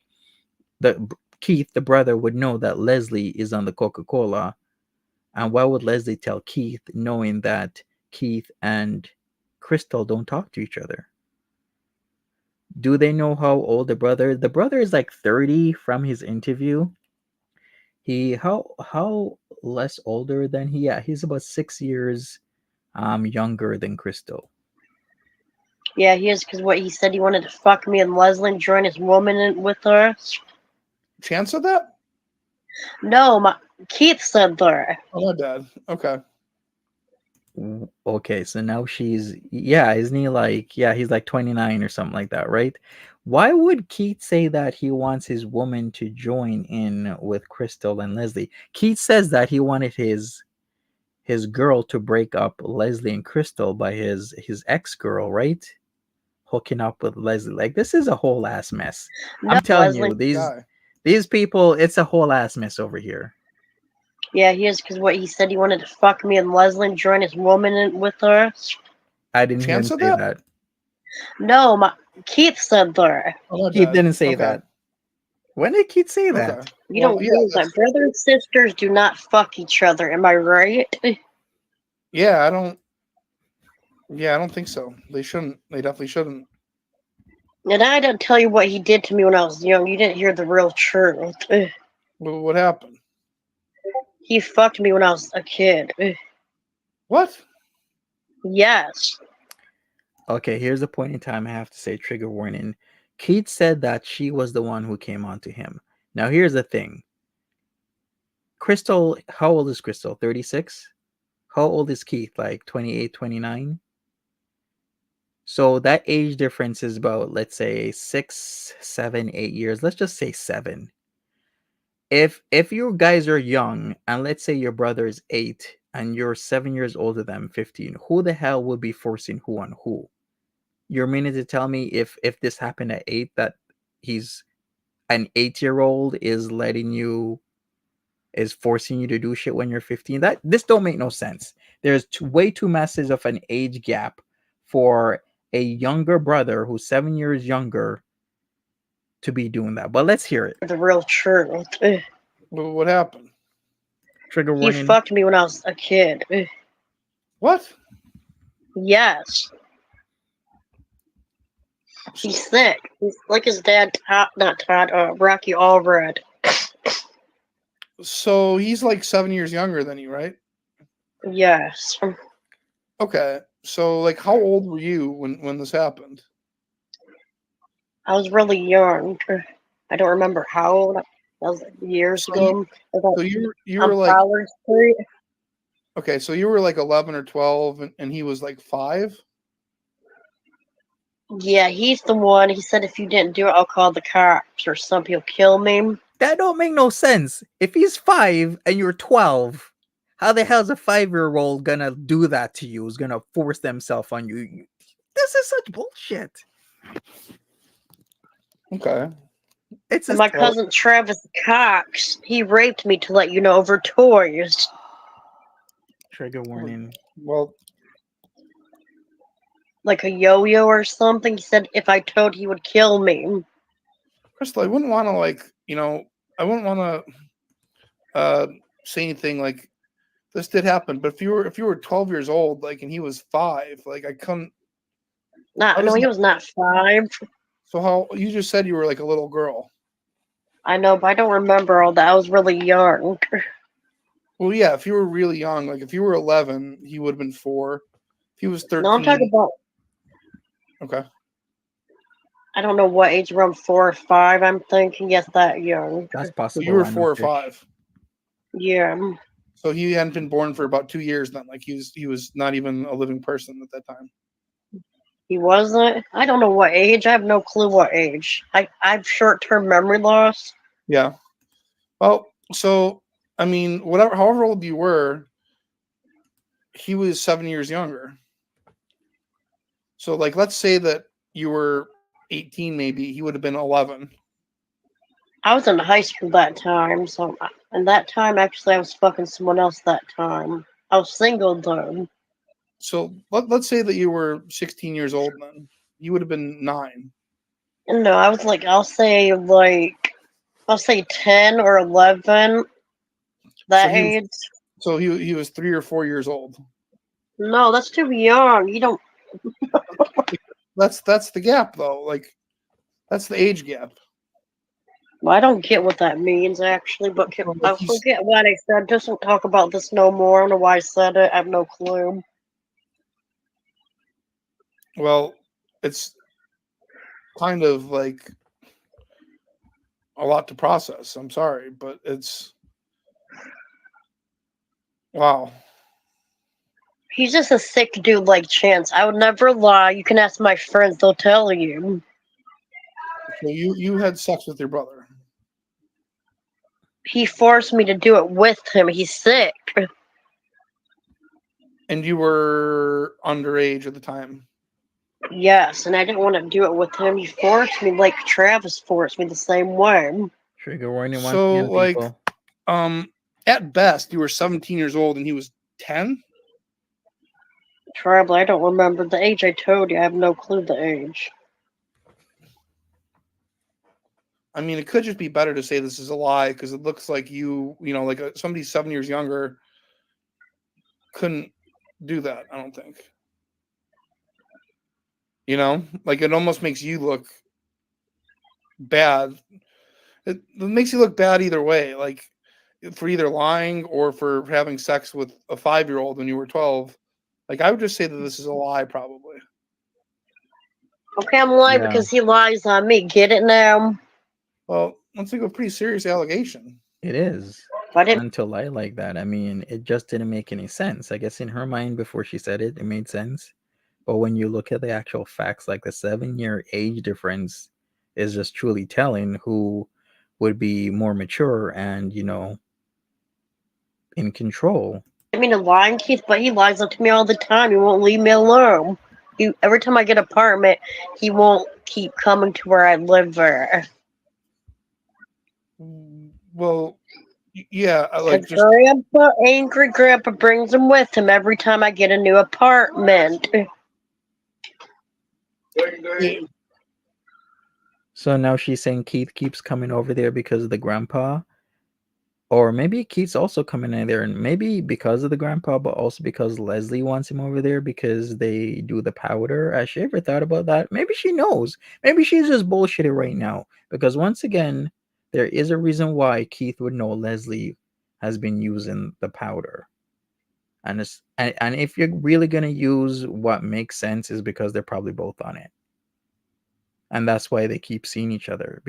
Keith, the brother, would know that Leslie is on the Coca-Cola. And why would Leslie tell Keith, knowing that Keith and Krystal don't talk to each other? Do they know how old the brother is? The brother is like 30 from his interview. How less older than he? Yeah, he's about 6 years younger than Krystal. Yeah, he is, because what he said, he wanted to fuck me and Leslie and join his woman with her. Chance of that? No, Keith said that. Oh, my bad. Okay. Okay, so now isn't he like, he's like 29 or something like that, right? Why would Keith say that he wants his woman to join in with Krystal and Leslie? Keith says that he wanted his girl to break up Leslie and Krystal by his ex-girl, right? Hooking up with Leslie. Like, this is a whole ass mess. No, I'm telling Leslie. you, these people, it's a whole ass mess over here. Yeah, he is, because what he said, he wanted to fuck me and Leslie and join his woman with her. I didn't hear him say that. No, Keith said that. Oh, Keith didn't say that. When did Keith say that? Okay. You don't do that. Brothers and sisters do not fuck each other. Am I right? Yeah, I don't think so. They shouldn't. They definitely shouldn't. And I don't tell you what he did to me when I was young. You didn't hear the real truth. Well, what happened? He fucked me when I was a kid. What? Yes. Okay, here's a point in time I have to say, trigger warning. Keith said that she was the one who came on to him. Now, here's the thing. Krystal, how old is Krystal? 36? How old is Keith? Like 28, 29? So that age difference is about, let's say, 6, 7, 8 years. Let's just say 7. If you guys are young, and let's say your brother is 8 and you're 7 years older than 15, who the hell would be forcing who on who? You're meaning to tell me if this happened at 8 that he's an 8-year-old is forcing you to do shit when you're 15. This don't make no sense. There's way too massive of an age gap for a younger brother who's 7 years younger to be doing that. But let's hear it. The real truth. Well, what happened? Trigger He warning. fucked me when I was a kid. What? Yes. He's sick. He's like his dad, Rocky Allred. So he's like 7 years younger than you, right? Yes. Okay. So like, how old were you when this happened? I was really young. I don't remember how old. That was years ago. So you were like, Fowler Street. okay, so you were like 11 or 12, and he was like 5. Yeah, he's the one. He said if you didn't do it, I'll call the cops or something. He'll kill me. That don't make no sense. If he's 5 and you're 12, how the hell is a 5-year-old gonna do that to you? Is gonna force themselves on you? This is such bullshit. Okay. It's And just, my cousin Travis Cox, he raped me to let you know over toys. trigger warning. Well, Like a yo-yo or something. He said if I told, he would kill me. Krystal, I wouldn't want to I wouldn't want to say anything like this did happen. But if you were 12 years old, like, and he was 5, like, I couldn't. No, he was not 5. So how you just said you were like a little girl? I know, but I don't remember all that. I was really young. Well, yeah. If you were really young, like if you were 11, he would have been 4. If he was 13, No, I'm talking about. okay. I don't know what age, around 4 or 5. I'm thinking, yes, that young. That's So possible. you were I know 4 or fish. 5. Yeah. So he hadn't been born for about 2 years then. Like he was not even a living person at that time. He wasn't. I don't know what age. I have no clue what age. I have short-term memory loss. Yeah. Well, so I mean, however old you were, he was 7 years younger. So, like, let's say that you were 18, maybe he would have been 11. I was in high school that time, so and that time actually I was fucking someone else that time. I was single though. So let's say that you were 16 years old then. You would have been 9. No, I was like I'll say 10 or 11. That age. So he was 3 or 4 years old. No, that's too young. You don't. That's the gap though. Like that's the age gap. Well, I don't get what that means actually, but Well, I forget what I said. Just don't talk about this no more. I don't know why I said it. I have no clue. Well, it's kind of like a lot to process. I'm sorry, but it's wow. He's just a sick dude like Chance. I would never lie. You can ask my friends; they'll tell you. So you had sex with your brother. He forced me to do it with him. He's sick. And you were underage at the time. Yes, and I didn't want to do it with him. He forced me like Travis forced me the same way. Trigger warning. So, once again, like, people. at best, you were 17 years old and he was 10. Probably, I don't remember the age I told you. I have no clue the age. I mean, it could just be better to say this is a lie because it looks like like somebody 7 years younger couldn't do that. I don't think. Like it almost makes you look bad. It makes you look bad either way. Like for either lying or for having sex with a 5-year-old when you were 12. Like I would just say that this is a lie, probably. Okay, I'm lying because he lies on me. Get it now? Well, that's like a pretty serious allegation. It is. I didn't. Until lie like that. I mean, it just didn't make any sense. I guess in her mind before she said it, it made sense. But when you look at the actual facts, like the 7-year age difference is just truly telling who would be more mature and, in control. I mean, to lie, Keith, but he lies up to me all the time. He won't leave me alone. Every time I get an apartment, he won't keep coming to where I live there. Well, yeah, like Cause angry grandpa brings him with him every time I get a new apartment. So now she's saying Keith keeps coming over there because of the grandpa. Or maybe Keith's also coming in there, and maybe because of the grandpa, but also because Leslie wants him over there because they do the powder. Has she ever thought about that? Maybe she knows. Maybe she's just bullshitting right now. Because once again, there is a reason why Keith would know Leslie has been using the powder. And if you're really gonna use what makes sense is because they're probably both on it. And that's why they keep seeing each other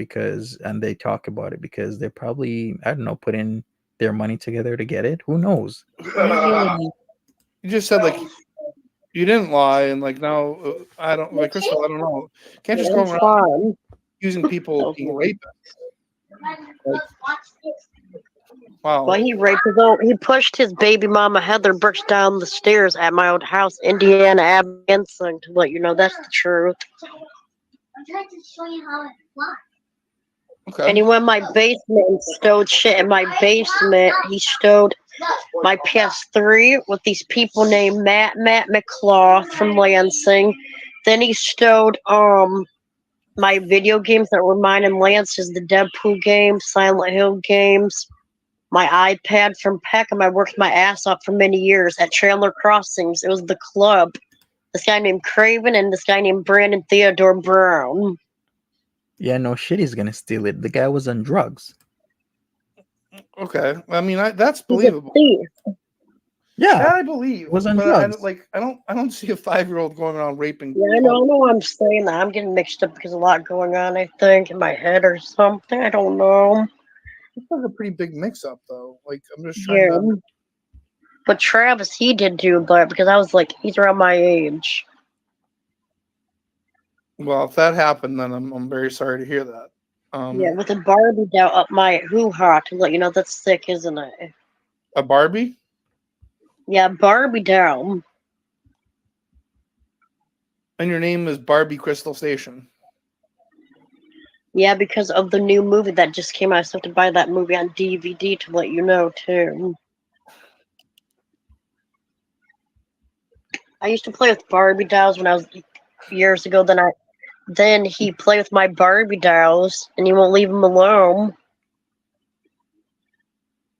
and they talk about it because they're probably, I don't know, putting their money together to get it. Who knows? You just said like you didn't lie, and like now I don't like Krystal. I don't know. Can't just go around using people being rapists. Like, wow. Well, he pushed his baby mama Heather Brooks down the stairs at my old house, Indiana Avenue, to let you know that's the truth. I'm trying to show you how it flies. Okay. And he went in my basement and stowed shit in my basement. He stowed my PS3 with these people named Matt McClaw from Lansing. Then he stowed my video games that were mine and Lance's, the Deadpool games, Silent Hill games, my iPad from Peckham. I worked my ass off for many years at Chandler Crossings. It was the club. This guy named Craven and this guy named Brandon Theodore Brown. Yeah, no shit, he's gonna steal it. The guy was on drugs. Okay, I mean that's He's a believable. thief. Yeah, That I believe. was on but drugs. I don't see a 5-year-old going around raping. Yeah, I know I'm saying that. I'm getting mixed up because a lot going on, I think, in my head or something. I don't know. It's like a pretty big mix-up, though. Like I'm just trying to. But Travis, he did do that because I was like, he's around my age. Well, if that happened, then I'm very sorry to hear that. Yeah, with a Barbie doll up my hoo-ha to let you know that's sick, isn't it? A Barbie? Yeah, Barbie doll. And your name is Barbie Krystal Station. Yeah, because of the new movie that just came out. I still have to buy that movie on DVD to let you know, too. I used to play with Barbie dolls when I was years ago. Then he played with my Barbie dolls, and he won't leave them alone.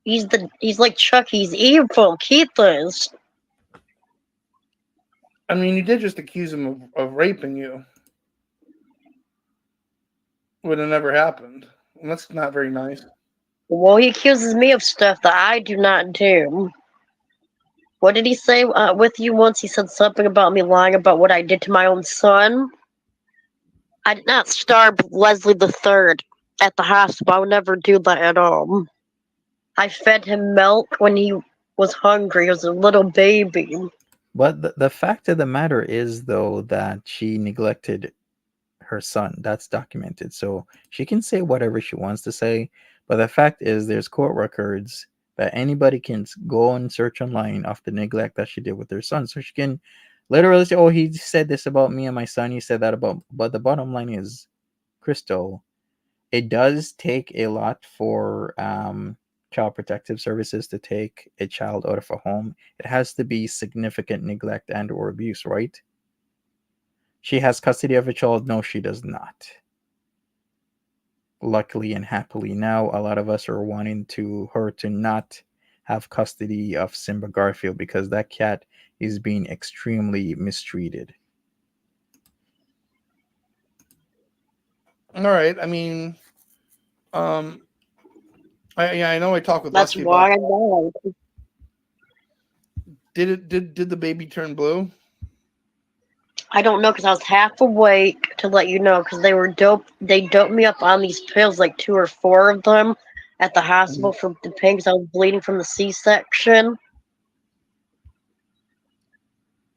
He's like Chucky's evil. Keith is. I mean, you did just accuse him of raping you. Would have never happened. And that's not very nice. Well, he accuses me of stuff that I do not do. What did he say with you once? He said something about me lying about what I did to my own son. I did not starve Leslie the Third at the hospital. I would never do that at all. I fed him milk when he was hungry. He was a little baby. But the fact of the matter is, though, that she neglected her son. That's documented. So she can say whatever she wants to say. But the fact is, there's court records that anybody can go and search online of the neglect that she did with her son. So she can literally say, oh, he said this about me and my son. He said that about. But the bottom line is, Krystal, it does take a lot for Child Protective Services to take a child out of a home. It has to be significant neglect and or abuse, right? She has custody of a child. No, she does not. Luckily and happily now, a lot of us are wanting her to not have custody of Simba Garfield because that cat is being extremely mistreated. All right. I mean, I know I talked with That's Leslie why about. I know. Did the baby turn blue? I don't know because I was half awake to let you know because they were dope. They doped me up on these pills, like 2 or 4 of them, at the hospital for the pain because I was bleeding from the C-section.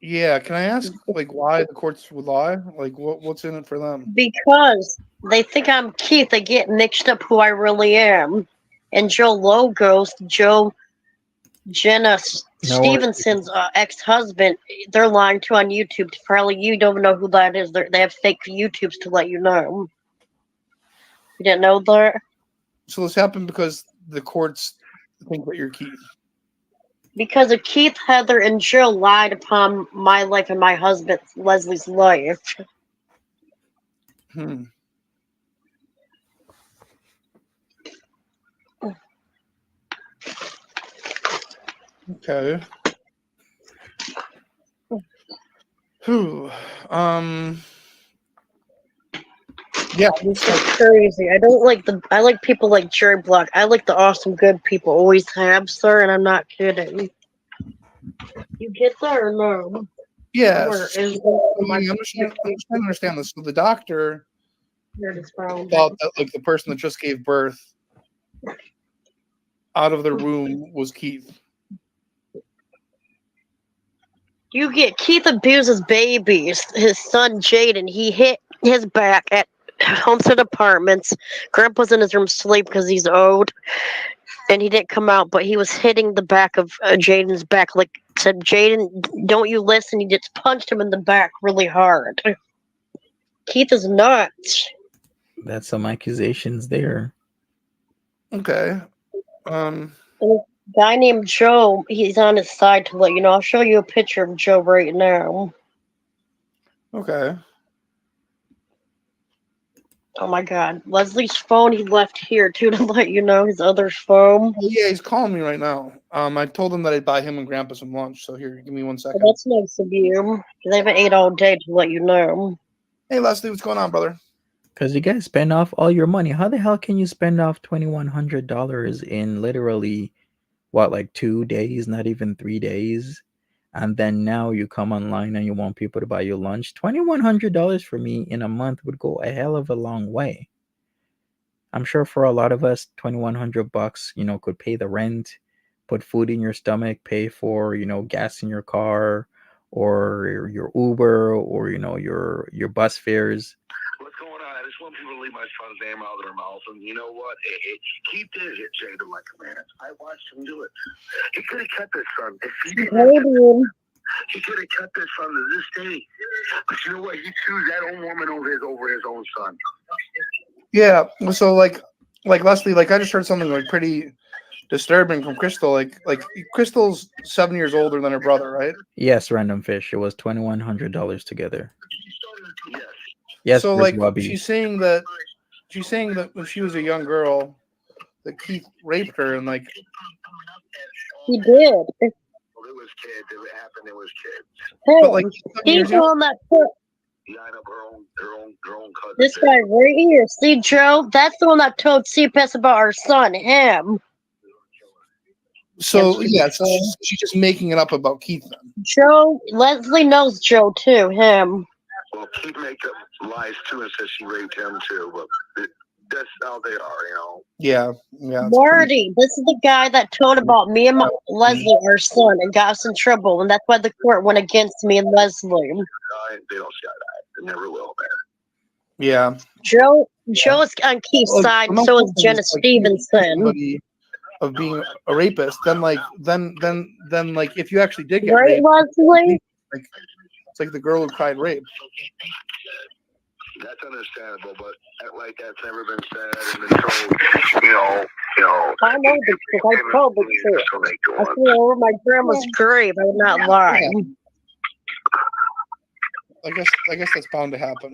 Yeah. Can I ask like why the courts would lie? Like what's in it for them? Because they think I'm Keith. They get mixed up who I really am. And Joe Logos, Jenna Stevenson's ex-husband, they're lying too on YouTube. Probably you don't know who that is. They have fake YouTubes to let you know. You didn't know that? So this happened because the courts think that you're Keith. Because of Keith, Heather, and Jill lied upon my life and my husband Leslie's life. Hmm. Okay. Whew. Yeah. This is crazy. I don't like I like people like Jerry Block. I like the awesome good people always have, sir, and I'm not kidding. You get that or no? Yes. Where is I'm just trying to understand this. So the doctor thought that like the person that just gave birth out of the room was Keith. You get Keith abuses babies. His son Jaden, he hit his back at Homestead Apartments. Grandpa's in his room asleep because he's old, and he didn't come out. But he was hitting the back of Jaden's back. Like said, Jaden, don't you listen? He just punched him in the back really hard. Keith is nuts. That's some accusations there. Okay. And a guy named Joe, he's on his side to let you know. I'll show you a picture of Joe right now. Okay. Oh my God. Leslie's phone, he left here too to let you know his other phone. Oh, yeah, he's calling me right now. I told him that I'd buy him and Grandpa some lunch. So here, give me 1 second. Well, that's nice of you. They haven't ate all day to let you know. Hey, Leslie, what's going on, brother? Because you guys spend off all your money. How the hell can you spend off $2,100 in literally, what, like 2 days, not even 3 days? And then now you come online and you want people to buy you lunch. $2,100 for me in a month would go a hell of a long way. I'm sure for a lot of us, $2,100, could pay the rent, put food in your stomach, pay for, gas in your car, or your Uber, or your bus fares. What's going on? I just want people to leave my son's name out of their mouth. And you know what? Keith did hit Jaden like a man. I watched him do it. He could have kept his son. If he didn't, he could have kept his son to this day. But you know what? He chose that own woman over his own son. Yeah. So like Leslie, like I just heard something like pretty disturbing from Krystal. Like Krystal's 7 years older than her brother, right? Yes, Random Fish. It was $2,100 together. Yes. Yes. So Rick like Bobby. she's saying that when she was a young girl, that Keith raped her and like He did. Well, it was kids. If it happened, it was kids. Hey, but like 7 years he's young. on that foot. Yeah, I know her own cousin. This guy right here. See, Joe? That's the one that told CPS about our son, him. So yeah, she's just making it up about Keith then. Joe, Leslie knows Joe too, him. Well, Keith makes up lies too and says she raped him too, but that's how they are, Yeah. Marty, this is the guy that told about me and Leslie, our son, and got us in trouble, and that's why the court went against me and Leslie. They don't see that. They never will, man. Yeah. Joe is on Keith's side, and so is Jenna Stevenson. Of being a rapist, then if you actually did get right, raped, Leslie? it's like the girl who cried rape. That's understandable, but like that's never been said and been told. I know the truth. I told the truth. I flew over my grandma's grave. I would not lie. I guess that's bound to happen.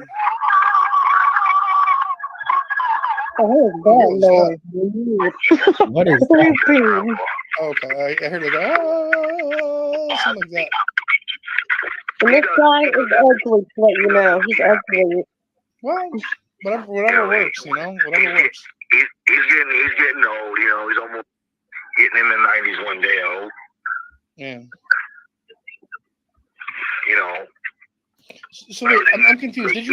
Oh, that noise. What is that? Creepy. Okay, I heard it. Something like that. And this guy is ugly, to let you know. He's ugly. Well, whatever works, whatever works. He's getting old, he's almost getting in the 90s one day old. Yeah. So wait, I'm confused. Did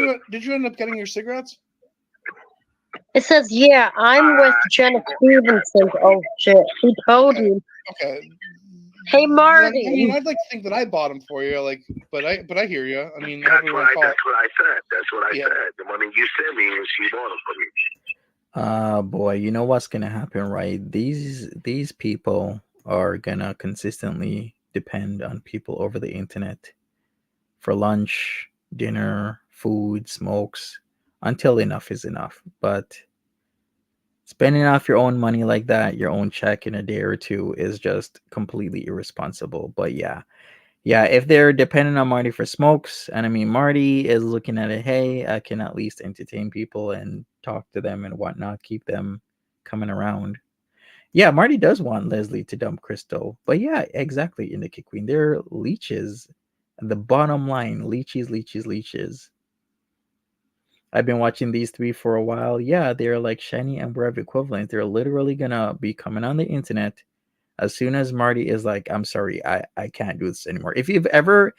you end up getting your cigarettes? It says, yeah, I'm with Jenna Stevenson. Oh, shit. Who told you? Okay. Hey, Marty. I mean, I'd like to think that I bought them for you, but I hear you. I mean, that's what I said. I mean, you sent me and she bought them for me. Boy, you know what's gonna happen, right? These people are gonna consistently depend on people over the internet for lunch, dinner, food, smokes, until enough is enough. But Spending off your own money like that, your own check in a day or two, is just completely irresponsible. But yeah, if they're dependent on Marty for smokes, and I mean, Marty is looking at it, hey, I can at least entertain people and talk to them and whatnot, keep them coming around. Yeah, Marty does want Leslie to dump Krystal. But yeah, exactly, Indicate Queen. They're leeches. The bottom line, leeches, leeches, leeches. I've been watching these three for a while. Yeah, they're like Shiny and Brev equivalents. They're literally gonna be coming on the internet as soon as Marty is like, I'm sorry, I can't do this anymore. If you've never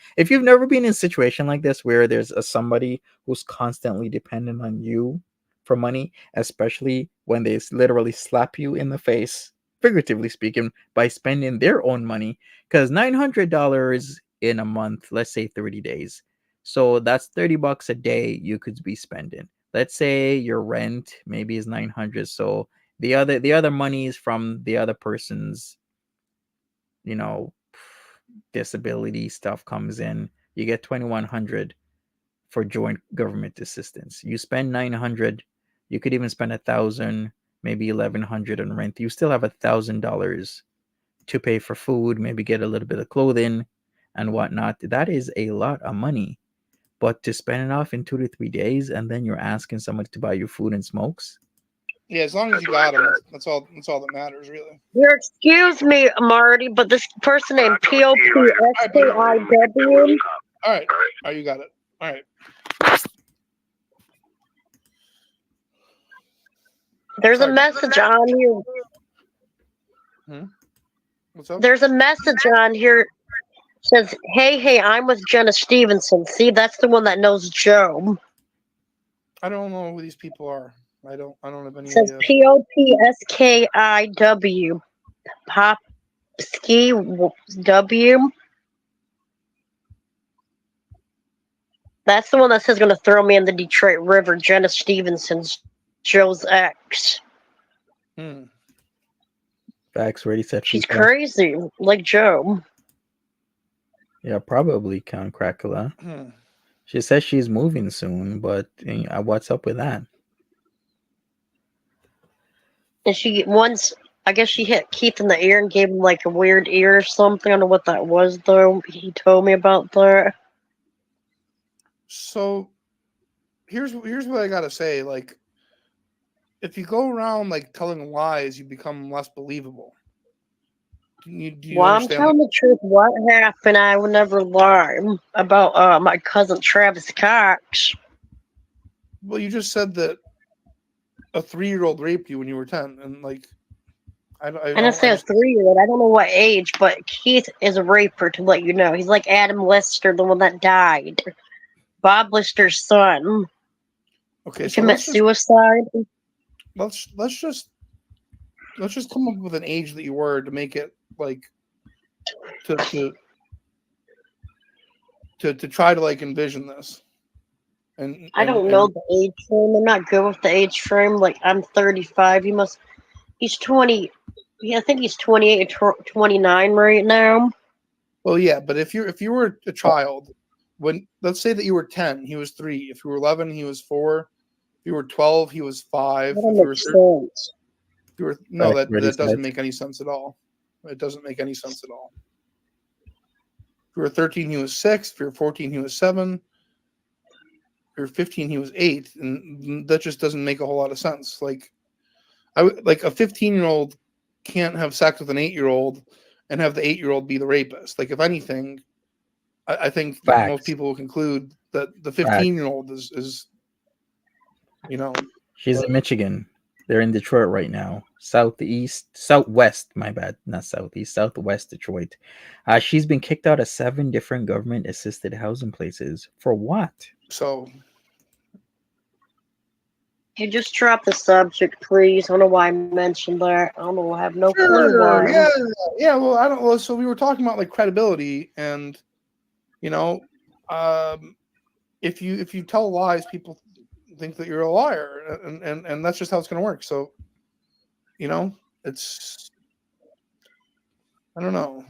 been in a situation like this where there's somebody who's constantly dependent on you for money, especially when they literally slap you in the face, figuratively speaking, by spending their own money, because $900 in a month, let's say 30 days. So that's $30 a day you could be spending. Let's say your rent maybe is 900. So the other money is from the other person's, you know, disability stuff comes in. You get 2,100 for joint government assistance. You spend 900. You could even spend 1,000, maybe 1,100 on rent. You still have $1,000 to pay for food, maybe get a little bit of clothing and whatnot. That is a lot of money. But to spend it off in 2 to 3 days, and then you're asking somebody to buy you food and smokes. Yeah, as long as you got them, that's all that matters, really. Here, excuse me, Marty, but this person named POPSKIW. All right, you got it. All right. There's a message on here. What's up? There's a message on here. Says, hey, I'm with Jenna Stevenson. See, that's the one that knows Joe. I don't know who these people are. I don't have any Says idea. POPSKIW. Popski W. That's the one that says going to throw me in the Detroit River. Jenna Stevenson's Joe's ex. Facts already said she's crazy, like Joe. Yeah, probably Count Crackula. She says she's moving soon, but what's up with that? And she once, I guess she hit Keith in the ear and gave him like a weird ear or something. I don't know what that was, though. He told me about that. So here's what I gotta say. Like, if you go around like telling lies, you become less believable. Do you I'm telling the truth. What happened? I would never lie about my cousin Travis Cox. Well, you just said that a 3-year-old raped you when you were 10, and like, I didn't say a 3-year-old. I don't know what age, but Keith is a raper. To let you know, he's like Adam Lister, the one that died. Bob Lister's son. Okay, he so commit suicide. Let's just come up with an age that you were to make it like to try to like envision this. And I don't know the age frame. I'm not good with the age frame. Like, I'm 35. He's 20. Yeah, I think he's 28 or 29 right now. Well, yeah, but if you were a child, when let's say that you were 10, he was 3. If you were 11, he was 4. If you were 12, he was 5. That makes sense. That doesn't make any sense at all. It doesn't make any sense at all. If you were 13, he was 6. If you were 14, he was 7. If you were 15, he was 8, and that just doesn't make a whole lot of sense. Like, a 15-year-old can't have sex with an 8-year-old and have the 8-year-old be the rapist. Like, if anything, I think most people will conclude that the 15-year-old is she's in Michigan. They're in Detroit right now. Southwest, my bad, not southeast, southwest Detroit. She's been kicked out of 7 different government-assisted housing places. For what? So, hey, just drop the subject, please. I don't know why I mentioned that. I don't know. I have no clue why. Yeah. Well, I don't know. So we were talking about like credibility, and if you tell lies, people think that you're a liar, and that's just how it's going to work. So, it's, I don't know.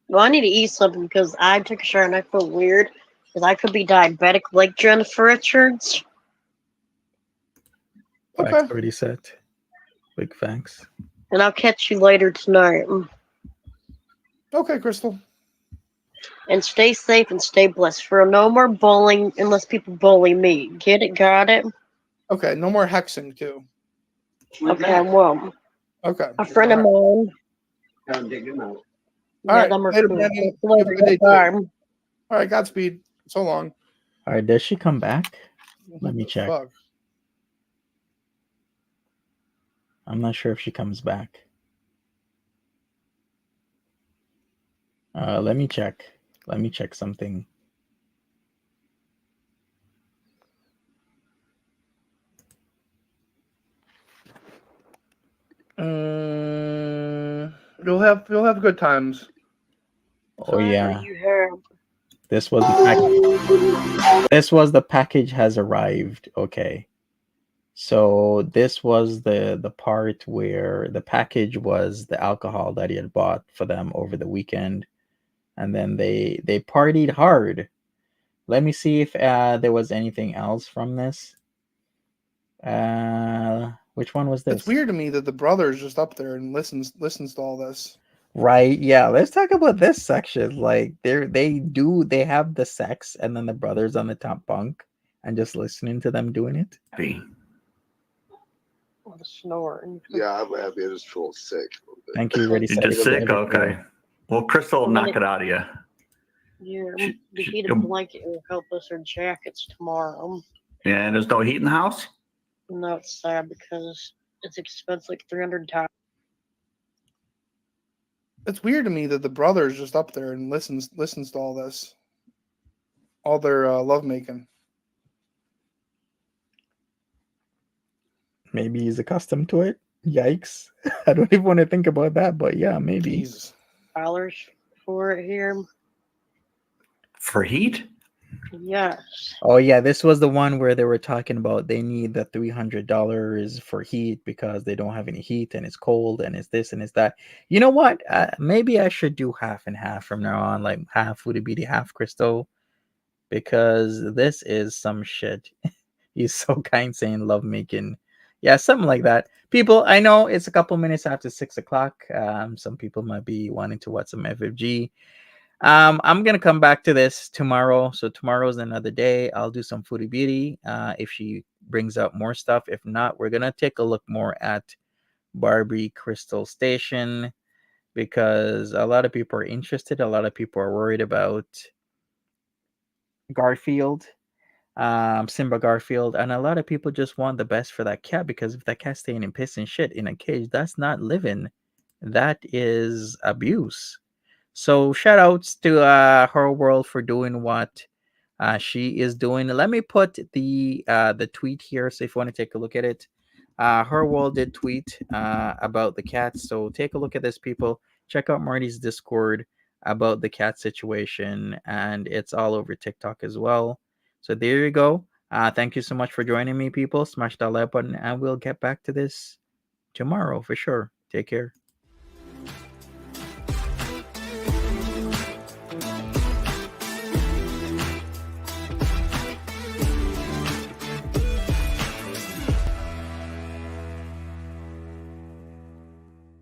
Well, I need to eat something because I took a shower and I feel weird because I could be diabetic like Jennifer Richards. Okay. Facts already set. Big facts. And I'll catch you later tonight. Okay, Krystal. And stay safe and stay blessed. For no more bullying unless people bully me. Get it? Got it? Okay, no more hexing too. Okay, well, Okay. a friend of mine. All Yeah, right. them are Later, cool. Brandon. Later, Have a good day, too. bye. All right, Godspeed. So long. All right, does she come back? Let me check. Fuck. I'm not sure if she comes back. Let me check. Let me check something. You'll have good times. Oh yeah, You have. this was the package. This was the package has arrived. Okay, so this was the part where the package was the alcohol that he had bought for them over the weekend, and then they partied hard. Let me see if there was anything else from this. Which one was this? It's weird to me that the brother's just up there and listens to all this. Right, yeah. Let's talk about this section. Like they have the sex and then the brothers on the top bunk and just listening to them doing it. Oh, the snoring. Yeah, I'm happy. I just feel sick. Thank you, ready, You're set, just ready, sick? go. Okay. Well, Krystal will knock it out of you. Yeah, the heated blanket will help us our jackets tomorrow. Yeah, and there's no heat in the house? No, it's sad because it's expensive, like $300. It's weird to me that the brother's just up there and listens to all this, all their love making. Maybe he's accustomed to it. Yikes. I don't even want to think about that, but yeah, maybe. Jesus. Dollars for it here. For heat? Yes. Oh yeah, this was the one where they were talking about they need the $300 for heat because they don't have any heat and it's cold and it's this and it's that. You know what? Maybe I should do half and half from now on, like half Foodie Beauty, half Krystal, because this is some shit. He's so kind saying love making. Yeah, something like that. People, I know it's a couple minutes after 6 o'clock. Some people might be wanting to watch some FFG. I'm gonna come back to this tomorrow. So tomorrow's another day. I'll do some Foodie Beauty if she brings out more stuff. If not, we're gonna take a look more at Barbie Krystal Station because a lot of people are interested. A lot of people are worried about Garfield, Simba Garfield, and a lot of people just want the best for that cat because if that cat's staying in piss and shit in a cage, that's not living. That is abuse. So shout outs to her world for doing what she is doing. Let me put the tweet here so if you want to take a look at it. Her world did tweet about the cats. So take a look at this, people. Check out Marty's Discord about the cat situation, and it's all over TikTok as well. So there you go. Thank you so much for joining me, people. Smash that like button, and we'll get back to this tomorrow for sure. Take care.